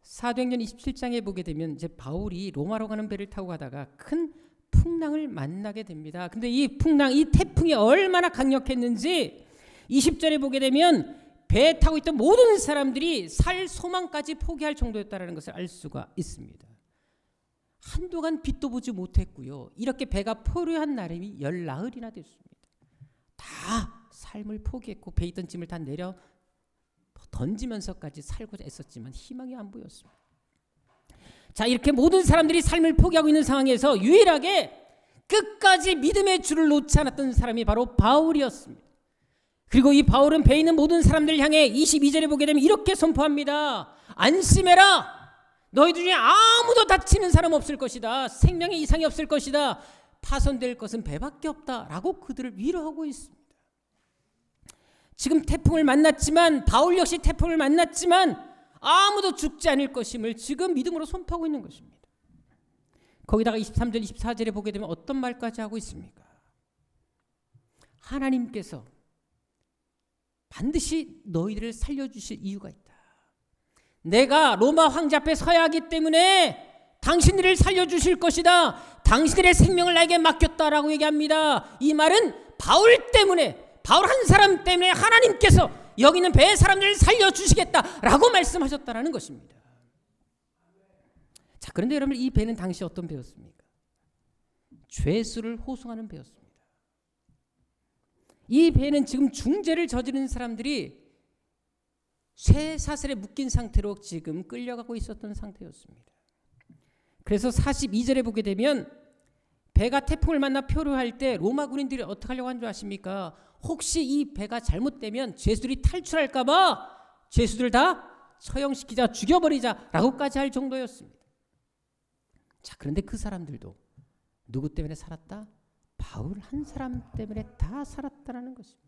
사도행전 27장에 보게 되면 이제 바울이 로마로 가는 배를 타고 가다가 큰 풍랑을 만나게 됩니다. 근데 이 풍랑, 이 태풍이 얼마나 강력했는지 20절에 보게 되면 배에 타고 있던 모든 사람들이 살 소망까지 포기할 정도였다는 것을 알 수가 있습니다. 한동안 빛도 보지 못했고요. 이렇게 배가 포로한 날이 10나흘이나 됐습니다. 다 삶을 포기했고 배에 있던 짐을 다 내려 던지면서까지 살고자 애썼지만 희망이 안 보였습니다. 자, 이렇게 모든 사람들이 삶을 포기하고 있는 상황에서 유일하게 끝까지 믿음의 줄을 놓지 않았던 사람이 바로 바울이었습니다. 그리고 이 바울은 배에 있는 모든 사람들을 향해 22절에 보게 되면 이렇게 선포합니다. 안심해라. 너희들 중에 아무도 다치는 사람 없을 것이다. 생명에 이상이 없을 것이다. 파손될 것은 배밖에 없다. 라고 그들을 위로하고 있습니다. 지금 태풍을 만났지만, 바울 역시 태풍을 만났지만 아무도 죽지 않을 것임을 지금 믿음으로 선포하고 있는 것입니다. 거기다가 23절 24절에 보게 되면 어떤 말까지 하고 있습니까? 하나님께서 반드시 너희들을 살려주실 이유가 있다. 내가 로마 황제 앞에 서야 하기 때문에 당신들을 살려주실 것이다. 당신들의 생명을 나에게 맡겼다라고 얘기합니다. 이 말은 바울 때문에, 바울 한 사람 때문에 하나님께서 여기 있는 배의 사람들을 살려주시겠다라고 말씀하셨다라는 것입니다. 자, 그런데 여러분, 이 배는 당시 어떤 배였습니까? 죄수를 호송하는 배였습니다. 이 배는 지금 중죄를 저지른 사람들이 쇠사슬에 묶인 상태로 지금 끌려가고 있었던 상태였습니다. 그래서 42절에 보게 되면 배가 태풍을 만나 표류할 때 로마 군인들이 어떻게 하려고 한 줄 아십니까? 혹시 이 배가 잘못되면 죄수들이 탈출할까 봐 죄수들 다 처형시키자, 죽여버리자라고까지 할 정도였습니다. 자, 그런데 그 사람들도 누구 때문에 살았다? 바울 한 사람 때문에 다 살았다라는 것입니다.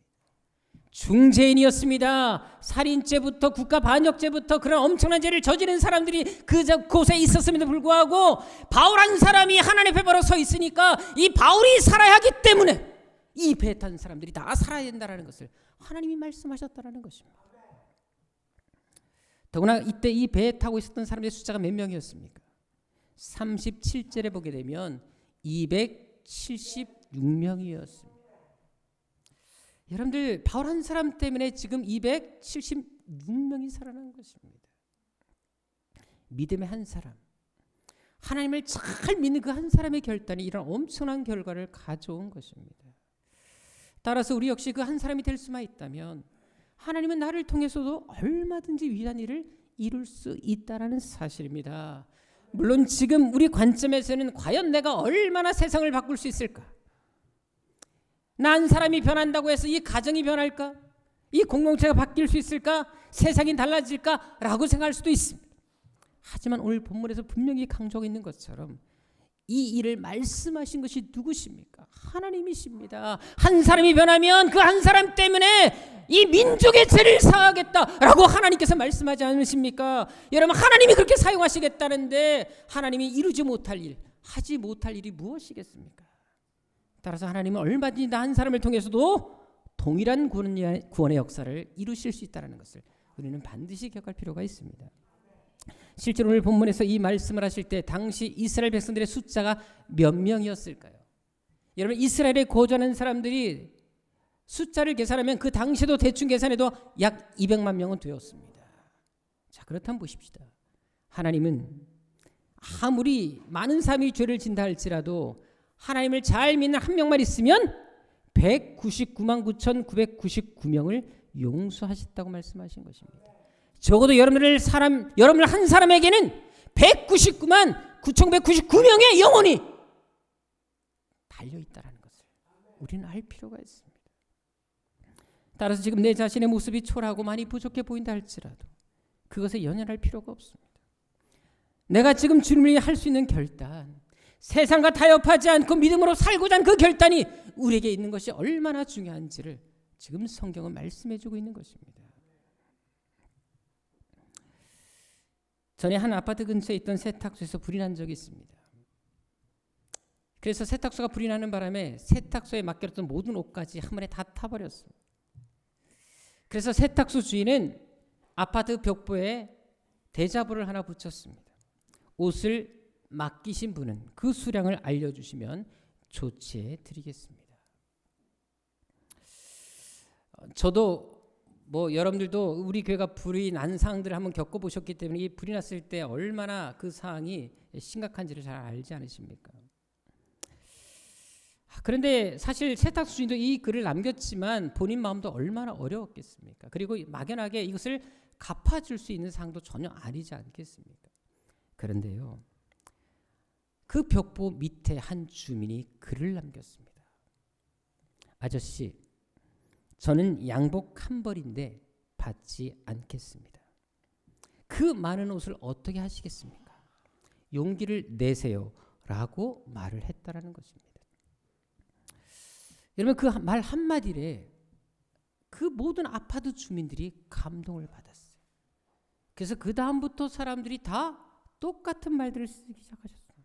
중죄인이었습니다. 살인죄부터 국가 반역죄부터 그런 엄청난 죄를 저지른 사람들이 그곳에 있었음에도 불구하고 바울 한 사람이 하나님 앞에 바로 서 있으니까 이 바울이 살아야 하기 때문에 이 배에 탄 사람들이 다 살아야 된다는 것을 하나님이 말씀하셨다는 것입니다. 더구나 이때 이 배에 타고 있었던 사람들의 숫자가 몇 명이었습니까? 37절에 보게 되면 276명이었습니다. 여러분들, 바울 한 사람 때문에 지금 276명이 살아난 것입니다. 믿음의 한 사람, 하나님을 잘 믿는 그 한 사람의 결단이 이런 엄청난 결과를 가져온 것입니다. 따라서 우리 역시 그 한 사람이 될 수만 있다면 하나님은 나를 통해서도 얼마든지 위대한 일을 이룰 수 있다는 사실입니다. 물론 지금 우리 관점에서는 과연 내가 얼마나 세상을 바꿀 수 있을까? 나 한 사람이 변한다고 해서 이 가정이 변할까? 이 공동체가 바뀔 수 있을까? 세상이 달라질까? 라고 생각할 수도 있습니다. 하지만 오늘 본문에서 분명히 강조하고 있는 것처럼 이 일을 말씀하신 것이 누구십니까? 하나님이십니다. 한 사람이 변하면 그 한 사람 때문에 이 민족의 죄를 사하겠다라고 하나님께서 말씀하지 않으십니까? 여러분, 하나님이 그렇게 사용하시겠다는데 하나님이 이루지 못할 일, 하지 못할 일이 무엇이겠습니까? 따라서 하나님은 얼마든지 나 한 사람을 통해서도 동일한 구원의 역사를 이루실 수 있다는 것을 우리는 반드시 기억할 필요가 있습니다. 실제로 오늘 본문에서 이 말씀을 하실 때 당시 이스라엘 백성들의 숫자가 몇 명이었을까요? 여러분, 이스라엘에 거주하는 사람들이 숫자를 계산하면 그 당시에도 대충 계산해도 약 200만 명은 되었습니다. 자, 그렇다면 보십시다. 하나님은 아무리 많은 사람이 죄를 진다 할지라도 하나님을 잘 믿는 한 명만 있으면 199만 9,999명을 용서하셨다고 말씀하신 것입니다. 적어도 여러분들 한 사람에게는 199만 9,999명의 영혼이 달려있다는 것을 우리는 알 필요가 있습니다. 따라서 지금 내 자신의 모습이 초라하고 많이 부족해 보인다 할지라도 그것에 연연할 필요가 없습니다. 내가 지금 주님이 할 수 있는 결단, 세상과 타협하지 않고 믿음으로 살고자 하는 그 결단이 우리에게 있는 것이 얼마나 중요한지를 지금 성경은 말씀해주고 있는 것입니다. 전에 한 아파트 근처에 있던 세탁소에서 불이 난 적이 있습니다. 그래서 세탁소가 불이 나는 바람에 세탁소에 맡겨뒀던 모든 옷까지 한 번에 다 타버렸습니다. 그래서 세탁소 주인은 아파트 벽보에 대자보를 하나 붙였습니다. 옷을 맡기신 분은 그 수량을 알려주시면 조치해 드리겠습니다. 저도 여러분들도 우리 교회가 불이 난 상황들을 한번 겪어보셨기 때문에 이 불이 났을 때 얼마나 그 상황이 심각한지를 잘 알지 않으십니까? 그런데 사실 세탁소 주인도 이 글을 남겼지만 본인 마음도 얼마나 어려웠겠습니까? 그리고 막연하게 이것을 갚아줄 수 있는 상황도 전혀 아니지 않겠습니까? 그런데요, 그 벽보 밑에 한 주민이 글을 남겼습니다. 아저씨, 저는 양복 한 벌인데 받지 않겠습니다. 그 많은 옷을 어떻게 하시겠습니까? 용기를 내세요 라고 말을 했다라는 것입니다. 여러분, 그 말 한마디에 그 모든 아파트 주민들이 감동을 받았어요. 그래서 그 다음부터 사람들이 다 똑같은 말들을 쓰기 시작하셨어요.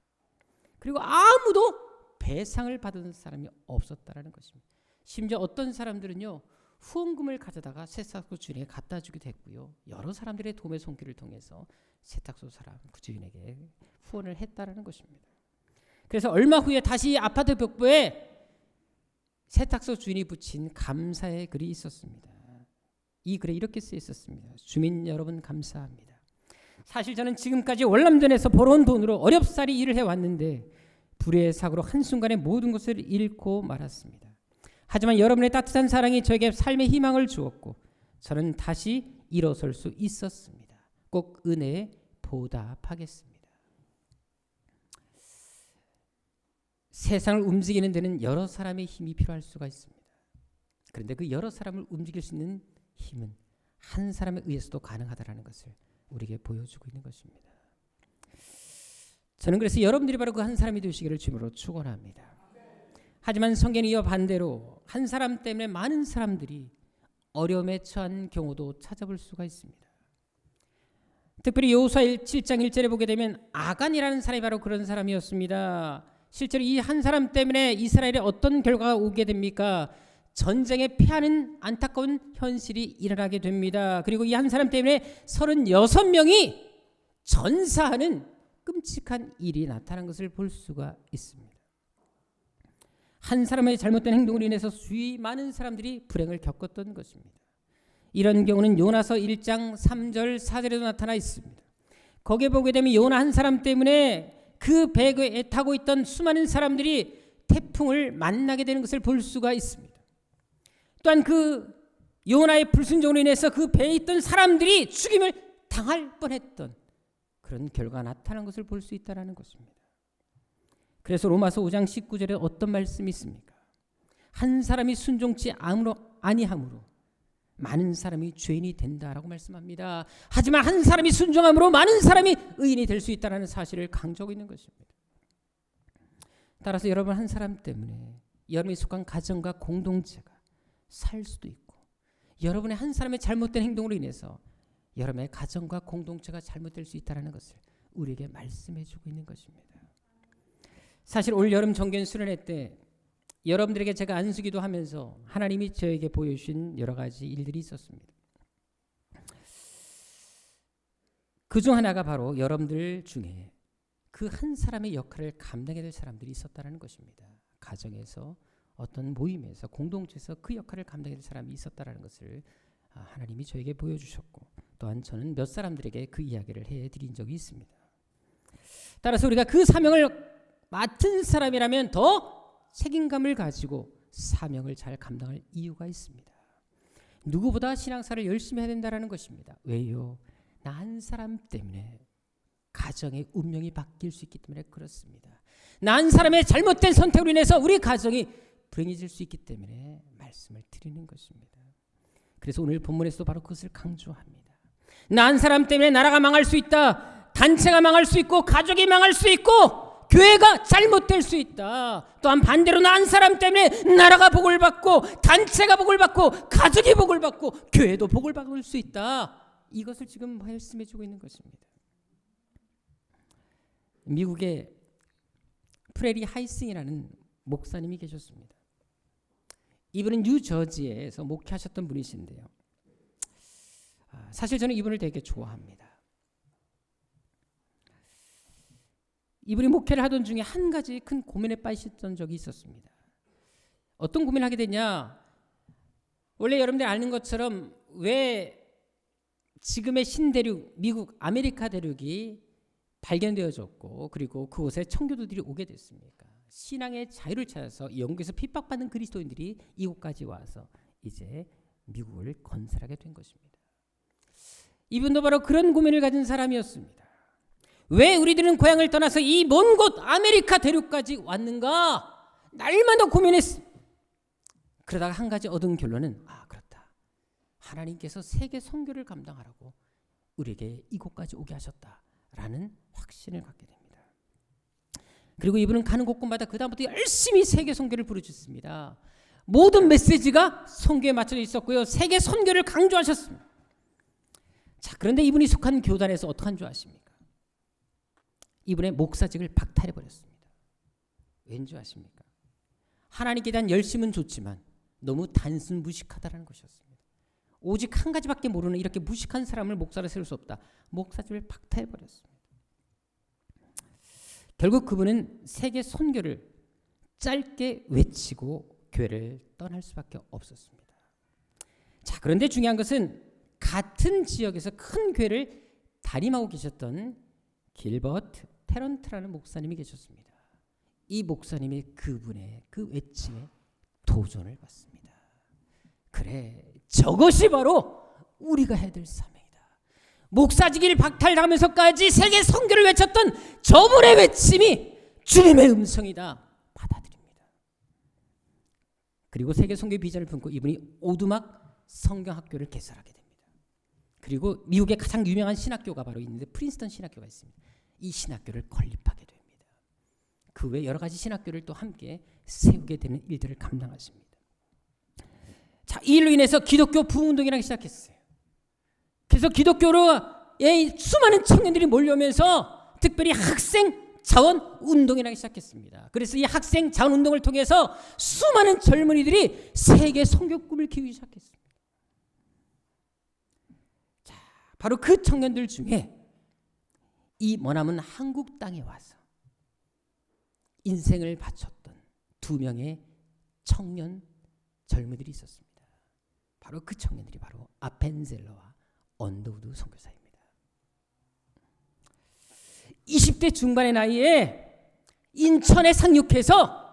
그리고 아무도 배상을 받은 사람이 없었다라는 것입니다. 심지어 어떤 사람들은요, 후원금을 가져다가 세탁소 주인에게 갖다 주기도 했고요. 여러 사람들의 도움의 손길을 통해서 세탁소 사람 그 주인에게 후원을 했다라는 것입니다. 그래서 얼마 후에 다시 아파트 벽보에 세탁소 주인이 붙인 감사의 글이 있었습니다. 이 글에 이렇게 쓰여 있었습니다. 주민 여러분 감사합니다. 사실 저는 지금까지 월남전에서 벌어온 돈으로 어렵사리 일을 해왔는데 불의의 사고로 한순간에 모든 것을 잃고 말았습니다. 하지만 여러분의 따뜻한 사랑이 저에게 삶의 희망을 주었고 저는 다시 일어설 수 있었습니다. 꼭 은혜에 보답하겠습니다. 세상을 움직이는 데는 여러 사람의 힘이 필요할 수가 있습니다. 그런데 그 여러 사람을 움직일 수 있는 힘은 한 사람에 의해서도 가능하다는 것을 우리에게 보여주고 있는 것입니다. 저는 그래서 여러분들이 바로 그 한 사람이 되시기를 주님으로 축원합니다. 하지만 성경은 이와 반대로 한 사람 때문에 많은 사람들이 어려움에 처한 경우도 찾아볼 수가 있습니다. 특별히 여호수아 7장 1절에 보게 되면 아간이라는 사람이 바로 그런 사람이었습니다. 실제로 이 한 사람 때문에 이스라엘에 어떤 결과가 오게 됩니까? 전쟁에 패하는 안타까운 현실이 일어나게 됩니다. 그리고 이 한 사람 때문에 36명이 전사하는 끔찍한 일이 나타난 것을 볼 수가 있습니다. 한 사람의 잘못된 행동으로 인해서 주위 많은 사람들이 불행을 겪었던 것입니다. 이런 경우는 요나서 1장 3절 4절에도 나타나 있습니다. 거기에 보게 되면 요나 한 사람 때문에 그 배에 타고 있던 수많은 사람들이 태풍을 만나게 되는 것을 볼 수가 있습니다. 또한 그 요나의 불순종으로 인해서 그 배에 있던 사람들이 죽임을 당할 뻔했던 그런 결과가 나타난 것을 볼 수 있다는 것입니다. 그래서 로마서 5장 19절에 어떤 말씀이 있습니까? 한 사람이 순종치 아니함으로 많은 사람이 죄인이 된다라고 말씀합니다. 하지만 한 사람이 순종함으로 많은 사람이 의인이 될 수 있다는 사실을 강조하고 있는 것입니다. 따라서 여러분 한 사람 때문에 여러분이 속한 가정과 공동체가 살 수도 있고 여러분의 한 사람의 잘못된 행동으로 인해서 여러분의 가정과 공동체가 잘못될 수 있다는 것을 우리에게 말씀해 주고 있는 것입니다. 사실 올 여름 정견 수련회 때 여러분들에게 제가 안수기도 하면서 하나님이 저에게 보여주신 여러 가지 일들이 있었습니다. 그중 하나가 바로 여러분들 중에 그 한 사람의 역할을 감당해야 될 사람들이 있었다는 것입니다. 가정에서 어떤 모임에서 공동체에서 그 역할을 감당해야 될 사람이 있었다는 것을 하나님이 저에게 보여주셨고 또한 저는 몇 사람들에게 그 이야기를 해드린 적이 있습니다. 따라서 우리가 그 사명을 맡은 사람이라면 더 책임감을 가지고 사명을 잘 감당할 이유가 있습니다. 누구보다 신앙사를 열심히 해야 된다는 것입니다. 왜요? 나 한 사람 때문에 가정의 운명이 바뀔 수 있기 때문에 그렇습니다. 나 한 사람의 잘못된 선택으로 인해서 우리 가정이 불행해질 수 있기 때문에 말씀을 드리는 것입니다. 그래서 오늘 본문에서도 바로 그것을 강조합니다. 나 한 사람 때문에 나라가 망할 수 있다. 단체가 망할 수 있고 가족이 망할 수 있고 교회가 잘못될 수 있다. 또한 반대로 나 한 사람 때문에 나라가 복을 받고 단체가 복을 받고 가족이 복을 받고 교회도 복을 받을 수 있다. 이것을 지금 말씀해 주고 있는 것입니다. 미국의 프레리 하이싱이라는 목사님이 계셨습니다. 이분은 뉴저지에서 목회하셨던 분이신데요. 사실 저는 이분을 되게 좋아합니다. 이분이 목회를 하던 중에 한 가지 큰 고민에 빠지셨던 적이 있었습니다. 어떤 고민을 하게 되냐? 원래 여러분들 아는 것처럼 왜 지금의 신대륙, 미국, 아메리카 대륙이 발견되어졌고 그리고 그곳에 청교도들이 오게 됐습니까? 신앙의 자유를 찾아서 영국에서 핍박받는 그리스도인들이 이곳까지 와서 이제 미국을 건설하게 된 것입니다. 이분도 바로 그런 고민을 가진 사람이었습니다. 왜 우리들은 고향을 떠나서 이 먼 곳 아메리카 대륙까지 왔는가? 날마다 고민했습니다. 그러다가 한 가지 얻은 결론은 그렇다. 하나님께서 세계 선교를 감당하라고 우리에게 이곳까지 오게 하셨다라는 확신을 갖게 됩니다. 그리고 이분은 가는 곳곳마다 그다음부터 열심히 세계 선교를 부르셨습니다. 모든 메시지가 선교에 맞춰져 있었고요. 세계 선교를 강조하셨습니다. 자, 그런데 이분이 속한 교단에서 어떡한 줄 아십니까? 이분의 목사직을 박탈해버렸습니다. 왠지 아십니까? 하나님께 대한 열심은 좋지만 너무 단순 무식하다는 것이었습니다. 오직 한 가지밖에 모르는 이렇게 무식한 사람을 목사로 세울 수 없다. 목사직을 박탈해버렸습니다. 결국 그분은 세계 선교를 짧게 외치고 교회를 떠날 수밖에 없었습니다. 자, 그런데 중요한 것은 같은 지역에서 큰 교회를 담임하고 계셨던 길버트 테런트라는 목사님이 계셨습니다. 이 목사님이 그분의 그 외침에 도전을 받습니다. 그래, 저것이 바로 우리가 해야 될 사명이다. 목사직을 박탈당하면서까지 세계 선교를 외쳤던 저분의 외침이 주님의 음성이다. 받아들입니다. 그리고 세계 선교의 비전을 품고 이분이 오두막 성경학교를 개설하게 됩니다. 그리고 미국의 가장 유명한 신학교가 바로 있는데 프린스턴 신학교가 있습니다. 이 신학교를 건립하게 됩니다. 그 외 여러 가지 신학교를 또 함께 세우게 되는 일들을 감당하십니다. 자, 이 일로 인해서 기독교 부흥운동이라기 시작했어요. 그래서 기독교로의 수많은 청년들이 몰려오면서 특별히 학생 자원 운동이라기 시작했습니다. 그래서 이 학생 자원 운동을 통해서 수많은 젊은이들이 세계 선교 꿈을 키우기 시작했습니다. 자, 바로 그 청년들 중에 이 머나먼 한국 땅에 와서 인생을 바쳤던 2명의 청년 젊은이들이 있었습니다. 바로 그 청년들이 바로 아펜젤러와 언더우드 선교사입니다. 20대 중반의 나이에 인천에 상륙해서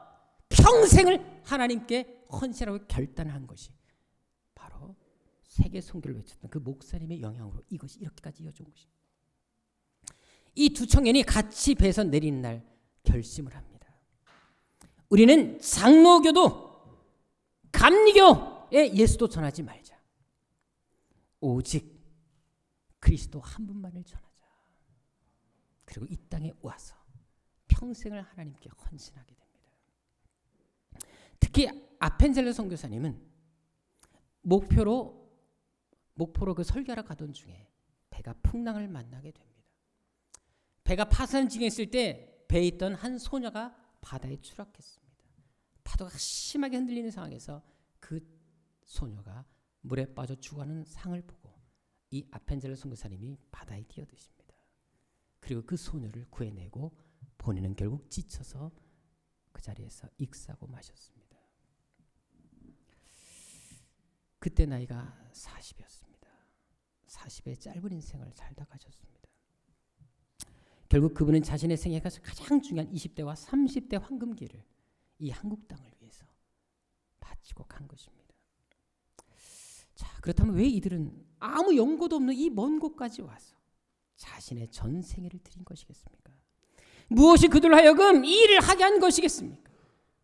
평생을 하나님께 헌신하고 결단한 것이 바로 세계 선교를 외쳤던 그 목사님의 영향으로 이것이 이렇게까지 이어진 것입니다. 이 두 청년이 같이 배에서 내리는 날 결심을 합니다. 우리는 장로교도 감리교의 예수도 전하지 말자. 오직 그리스도 한 분만을 전하자. 그리고 이 땅에 와서 평생을 하나님께 헌신하게 됩니다. 특히 아펜젤러 선교사님은 목포로 그 설교하러 가던 중에 배가 풍랑을 만나게 됩니다. 배가 파산 중에 있을 때 배에 있던 한 소녀가 바다에 추락했습니다. 파도가 심하게 흔들리는 상황에서 그 소녀가 물에 빠져 죽어가는 상을 보고 이 아펜젤러 선교사님이 바다에 뛰어드십니다. 그리고 그 소녀를 구해내고 본인은 결국 지쳐서 그 자리에서 익사고 마셨습니다. 그때 나이가 40이었습니다. 40의 짧은 인생을 살다 가셨습니다. 결국 그분은 자신의 생애에 가장 중요한 20대와 30대 황금기를 이 한국 땅을 위해서 바치고 간 것입니다. 자, 그렇다면 왜 이들은 아무 연고도 없는 이 먼 곳까지 와서 자신의 전 생애를 드린 것이겠습니까? 무엇이 그들 하여금 이 일을 하게 한 것이겠습니까?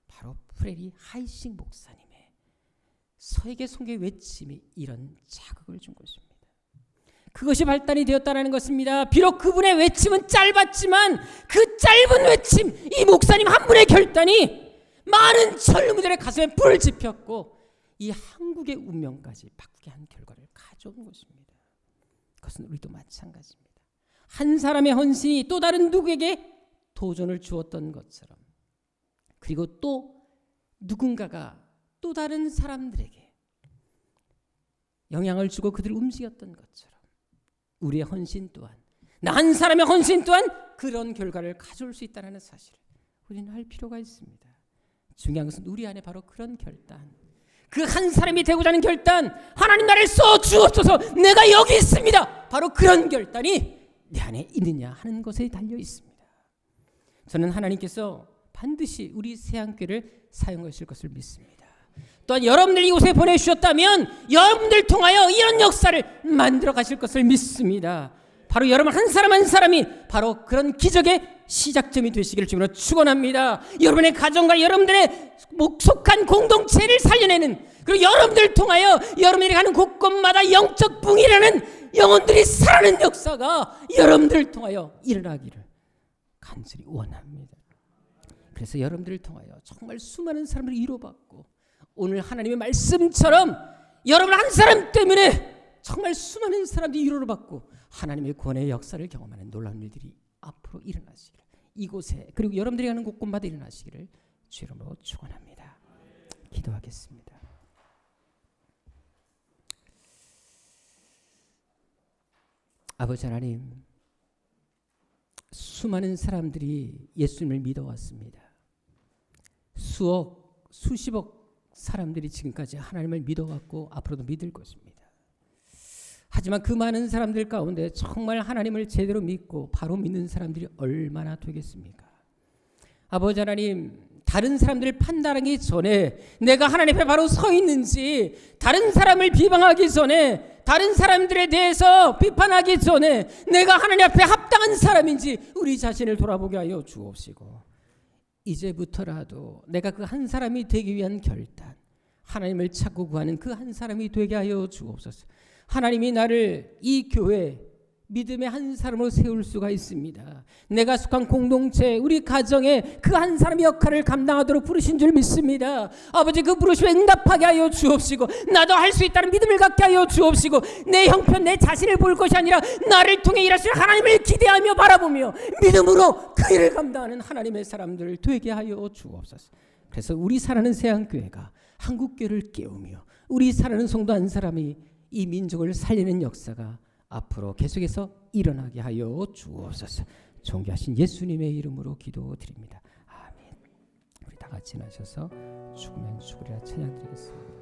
바로 프레리 하이싱 목사님의 세계 선교의 외침이 이런 자극을 준 것입니다. 그것이 발단이 되었다는 것입니다. 비록 그분의 외침은 짧았지만 그 짧은 외침, 이 목사님 한 분의 결단이 많은 젊은이들의 가슴에 불을 지폈고 이 한국의 운명까지 바꾸게 한 결과를 가져온 것입니다. 그것은 우리도 마찬가지입니다. 한 사람의 헌신이 또 다른 누구에게 도전을 주었던 것처럼, 그리고 또 누군가가 또 다른 사람들에게 영향을 주고 그들을 움직였던 것처럼 우리의 헌신 또한, 나 한 사람의 헌신 또한 그런 결과를 가져올 수 있다는 사실을 우리는 할 필요가 있습니다. 중요한 것은 우리 안에 바로 그런 결단, 그 한 사람이 되고자 하는 결단, 하나님 나를 써주옵소서, 내가 여기 있습니다, 바로 그런 결단이 내 안에 있느냐 하는 것에 달려 있습니다. 저는 하나님께서 반드시 우리 세안교회를 사용하실 것을 믿습니다. 또한 여러분들 이곳에 보내주셨다면 여러분들 통하여 이런 역사를 만들어 가실 것을 믿습니다. 바로 여러분 한 사람 한 사람이 바로 그런 기적의 시작점이 되시기를 주님으로 축원합니다. 여러분의 가정과 여러분들의 속한 공동체를 살려내는, 그리고 여러분들을 통하여 여러분들이 가는 곳곳마다 영적 붕이라는 영혼들이 살아나는 역사가 여러분들을 통하여 일어나기를 간절히 원합니다. 그래서 여러분들을 통하여 정말 수많은 사람들이 위로받고, 오늘 하나님의 말씀처럼 여러분 한 사람 때문에 정말 수많은 사람들이 위로를 받고 하나님의 구원의 역사를 경험하는 놀라운 일들이 앞으로 일어나시기를, 이곳에 그리고 여러분들이 가는 곳곳마다 일어나시기를 주 이름으로 축원합니다. 기도하겠습니다. 아버지 하나님, 수많은 사람들이 예수님을 믿어왔습니다. 수억, 수십억 사람들이 지금까지 하나님을 믿어왔고 앞으로도 믿을 것입니다. 하지만 그 많은 사람들 가운데 정말 하나님을 제대로 믿고 바로 믿는 사람들이 얼마나 되겠습니까? 아버지 하나님, 다른 사람들을 판단하기 전에 내가 하나님 앞에 바로 서 있는지, 다른 사람을 비방하기 전에, 다른 사람들에 대해서 비판하기 전에 내가 하나님 앞에 합당한 사람인지 우리 자신을 돌아보게 하여 주옵시고, 이제부터라도 내가 그 한 사람이 되기 위한 결단, 하나님을 찾고 구하는 그 한 사람이 되게 하여 주옵소서. 하나님이 나를 이 교회 믿음의 한 사람으로 세울 수가 있습니다. 내가 속한 공동체, 우리 가정에 그 한 사람의 역할을 감당하도록 부르신 줄 믿습니다. 아버지, 그 부르심에 응답하게 하여 주옵시고, 나도 할 수 있다는 믿음을 갖게 하여 주옵시고, 내 형편, 내 자신을 볼 것이 아니라 나를 통해 일하실 하나님을 기대하며 바라보며 믿음으로 그 일을 감당하는 하나님의 사람들을 되게 하여 주옵소서. 그래서 우리 사랑하는 세안교회가 한국교회를 깨우며 우리 사랑하는 성도 한 사람이 이 민족을 살리는 역사가 앞으로 계속해서 일어나게 하여 주옵소서. 존귀하신 예수님의 이름으로 기도드립니다. 아멘. 우리 다 같이 나셔서 죽으면 죽으리라 찬양드리겠습니다.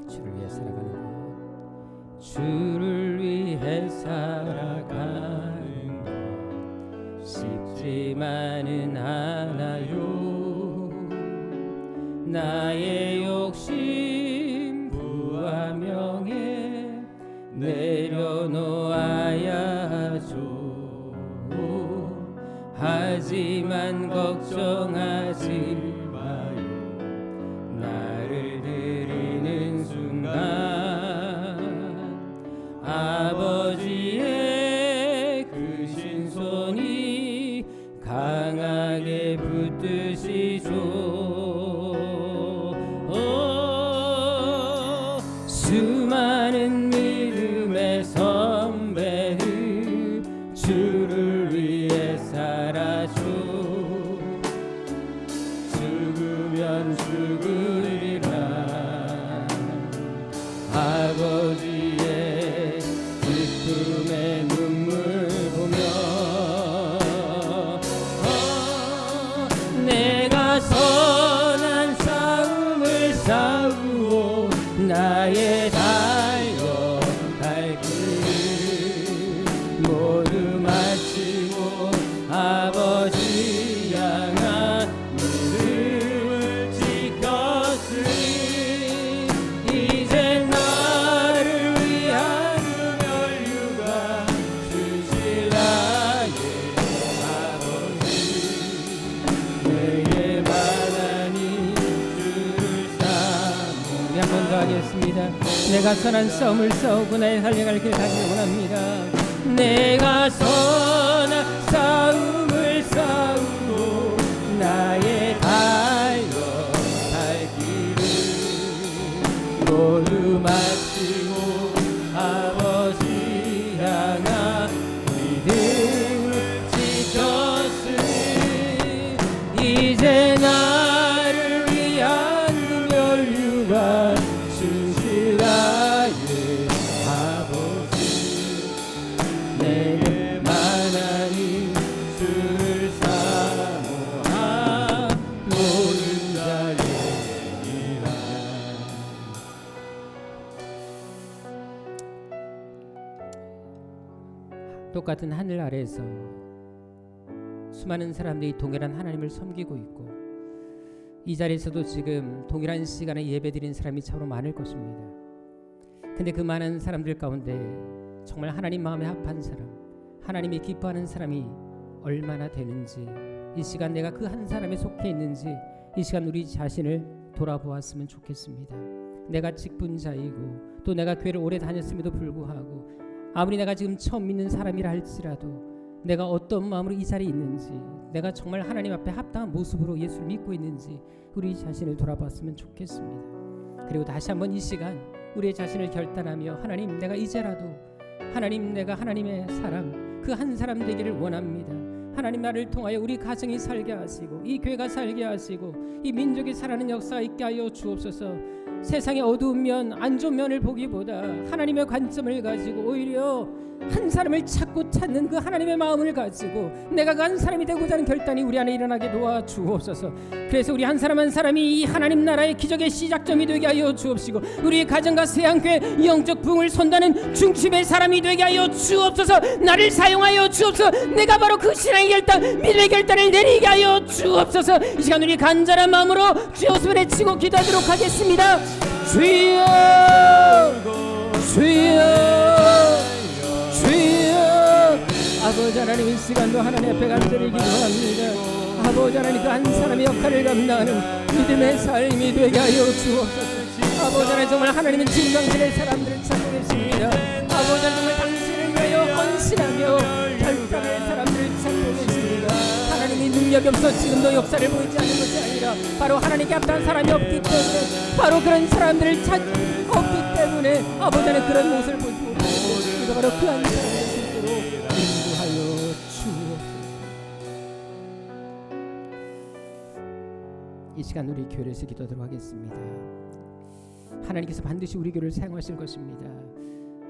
주를 위해 살아가는 것, 주를 위해 살아가는 것 쉽지만은 않아요. 나의 욕심 부와 명예 내려놓아야죠. 하지만 걱정하지 마요. 나를 드리는 순간 아버지의 크신 손이 강하게 붙드시죠. 수많은 믿음의 선배들 주를 위해 살아줘. 죽으면 죽으리라. 아버지의 기쁨의 눈물 보며 내가 선한 싸움을 싸우고 나의 달려갈 길 모두 마치고 아버지 향한 믿음을 지켰으니 이제 나를 위한 멸류관 주실 나의 아버지 내게 만하니 주를 사모. 우리 한 번 더 하겠습니다. 내가 선한 싸움을 싸우고 나의 달려갈 길 가기를 원합니다. 내가 선한 싸움을 싸우고 나의 달려갈 길을 모두 마치고 아버지 향한 믿음을 지켰으니 이제 나를 위한 멸류관 주실 나의 아버지 내게 만하니 주를 사모하 모든 자리이라. 똑같은 하늘 아래에서 수많은 사람들이 동일한 하나님을 섬기고 있고 이 자리에서도 지금 동일한 시간에 예배드리는 사람이 참으로 많을 것입니다. 근데 그 많은 사람들 가운데 정말 하나님 마음에 합한 사람, 하나님이 기뻐하는 사람이 얼마나 되는지, 이 시간 내가 그 한 사람에 속해 있는지 이 시간 우리 자신을 돌아보았으면 좋겠습니다. 내가 직분자이고 또 내가 교회를 오래 다녔음에도 불구하고 아무리 내가 지금 처음 믿는 사람이라 할지라도 내가 어떤 마음으로 이 자리에 있는지, 내가 정말 하나님 앞에 합당한 모습으로 예수를 믿고 있는지 우리 자신을 돌아봤으면 좋겠습니다. 그리고 다시 한번 이 시간 우리의 자신을 결단하며 하나님, 내가 이제라도 하나님, 내가 하나님의 사람, 그 한 사람 되기를 원합니다. 하나님, 나를 통하여 우리 가정이 살게 하시고 이 교회가 살게 하시고 이 민족이 살아가는 역사가 있게 하여 주옵소서. 세상의 어두운 면, 안 좋은 면을 보기보다 하나님의 관점을 가지고 오히려 한 사람을 찾는 그 하나님의 마음을 가지고 내가 그 한 사람이 되고자 하는 결단이 우리 안에 일어나게 도와주옵소서. 그래서 우리 한 사람 한 사람이 이 하나님 나라의 기적의 시작점이 되게 하여 주옵시고 우리 가정과 세안교회 영적 부흥을 선다는 중심의 사람이 되게 하여 주옵소서. 나를 사용하여 주옵소서. 내가 바로 그 신앙의 결단, 믿음의 결단을 내리게 하여 주옵소서. 이 시간 우리 간절한 마음으로 주여 손에 치고 기도하도록 하겠습니다. 주여, 주여, 주여. 아버지 하나님, 이 시간도 하나님 앞에 간절히 기도합니다. 아버지 하나님, 그 한 사람의 역할을 감당하는 믿음의 삶이 되게 하여 주옵소서. 아버지 하나님, 정말 하나님은 진정들의 사람들을 찾고 계십니다. 아버지 하나님, 정말 당신을 위하여 헌신하며 결단할 사람들을 찾고 계십니다. 하나님이 능력이 없어 지금도 역사를 보이지 않는 것이 아니라 바로 하나님께 합당한 사람이 없기 때문에, 바로 그런 사람들을 없기 때문에 아버지 하나님 그런 모습을 보시고 우리가 바로 그 한 사람의 뜻대로 인도하여 주옵소서. 이 시간 우리 교회에서 기도하도록 하겠습니다. 하나님께서 반드시 우리 교회를 사용하실 것입니다.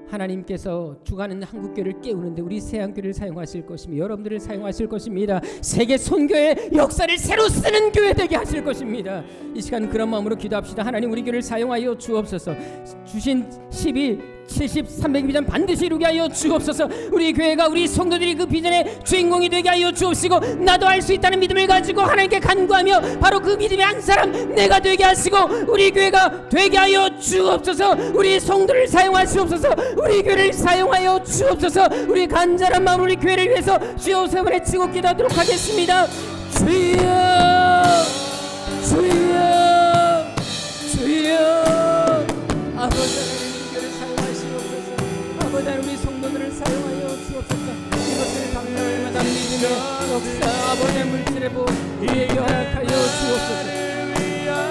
하나님께서 주가는 한국교회를 깨우는데 우리 세안교회를 사용하실 것이며 여러분들을 사용하실 것입니다. 세계 선교의 역사를 새로 쓰는 교회 되게 하실 것입니다. 이 시간 그런 마음으로 기도합시다. 하나님, 우리 교회를 사용하여 주옵소서. 주신 12, 70, 300비전 반드시 이루게 하여 주옵소서. 우리 교회가, 우리 성도들이 그 비전의 주인공이 되게 하여 주옵시고 나도 할 수 있다는 믿음을 가지고 하나님께 간구하며 바로 그 믿음의 한 사람 내가 되게 하시고 우리 교회가 되게 하여 주옵소서. 우리 성도를 사용하시옵소서. 우리 교회를 사용하여 주옵소서. 우리 간절한 마음으로 우리 교회를 위해서 주여 세 번에 치고 기도하도록 하겠습니다. 주여, 주여, 주여. 아버지 아버지 하나님, 우리 성도들을 사용하여 주옵소서. 이것을 감당할 만한 믿음의 역사, 아버지의 물질의 복 우리에게 허락하여 주옵소서.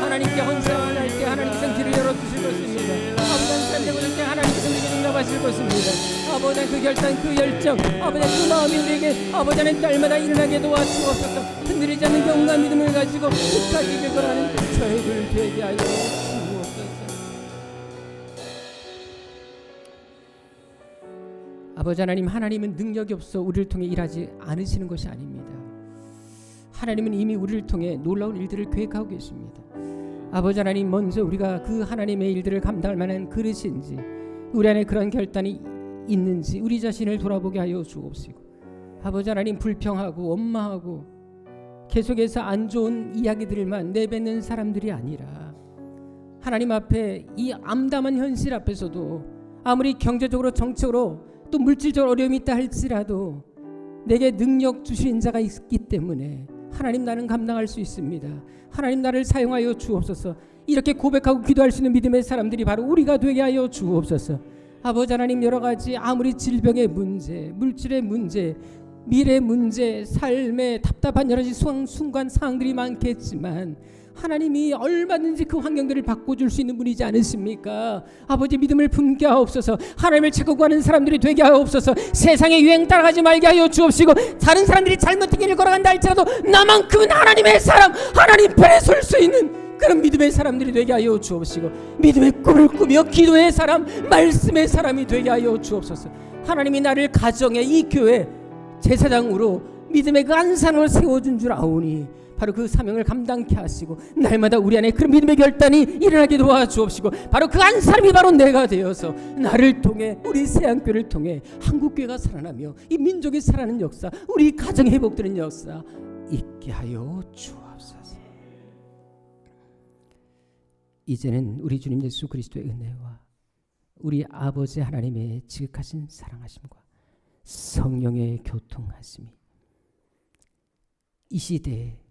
하나님께 헌신할 때 하나님께서 길을 열어주실 것입니다. 아버지 하나님 되고자 때 하나님께서 우리에게 응답하실 것입니다. 아버지 하나님, 그 결단, 그 열정, 아버지 하나님 그 마음이 우리에게 아버지 하나님 날마다 일어나게 도와주옵소서. 흔들리지 않는 경과 믿음을 가지고 끝까지 이길 거라는 저희들 되게 하여 주옵소서. 아버지 하나님, 하나님은 능력이 없어 우리를 통해 일하지 않으시는 것이 아닙니다. 하나님은 이미 우리를 통해 놀라운 일들을 계획하고 계십니다. 아버지 하나님, 먼저 우리가 그 하나님의 일들을 감당할 만한 그릇인지 우리 안에 그런 결단이 있는지 우리 자신을 돌아보게 하여 주옵시고, 아버지 하나님, 불평하고 원망하고 계속해서 안 좋은 이야기들만 내뱉는 사람들이 아니라 하나님 앞에 이 암담한 현실 앞에서도 아무리 경제적으로 정책으로 또 물질적으로 어려움이 있다 할지라도 내게 능력 주신 자가 있기 때문에 하나님, 나는 감당할 수 있습니다. 하나님, 나를 사용하여 주옵소서. 이렇게 고백하고 기도할 수 있는 믿음의 사람들이 바로 우리가 되게 하여 주옵소서. 아버지 하나님, 여러 가지 아무리 질병의 문제, 물질의 문제, 미래 문제, 삶의 답답한 여러 가지 순간 상황들이 많겠지만 하나님이 얼마든지 그 환경들을 바꿔줄 수 있는 분이지 않으십니까? 아버지, 믿음을 품게 하옵소서. 하나님을 찾고 구하는 사람들이 되게 하옵소서. 세상의 유행 따라가지 말게 하여 주옵시고, 다른 사람들이 잘못된 길을 걸어간다 할지라도 나만큼은 하나님의 사람, 하나님 편에 설 수 있는 그런 믿음의 사람들이 되게 하여 주옵시고, 믿음의 꿈을 꾸며 기도의 사람, 말씀의 사람이 되게 하여 주옵소서. 하나님이 나를 가정의 이 교회 제사장으로 믿음의 그 한 사람을 세워준 줄 아오니 바로 그 사명을 감당케 하시고 날마다 우리 안에 그런 믿음의 결단이 일어나게 도와주옵시고 바로 그 한 사람이 바로 내가 되어서 나를 통해 우리 새안교를 통해 한국교회가 살아나며 이 민족이 살아나는 역사, 우리 가정이 회복되는 역사 있게 하여 주옵소서. 이제는 우리 주님 예수 그리스도의 은혜와 우리 아버지 하나님의 지극하신 사랑하심과 성령의 교통하심이 이 시대에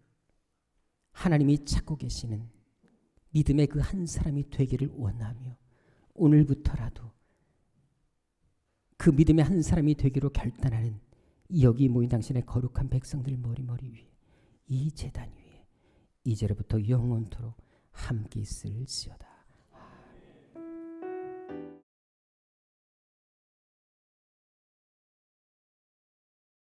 하나님이 찾고 계시는 믿음의 그 한 사람이 되기를 원하며 오늘부터라도 그 믿음의 한 사람이 되기로 결단하는 여기 모인 당신의 거룩한 백성들 머리 위에 이 제단 위에 이제로부터 영원토록 함께 있을지어다.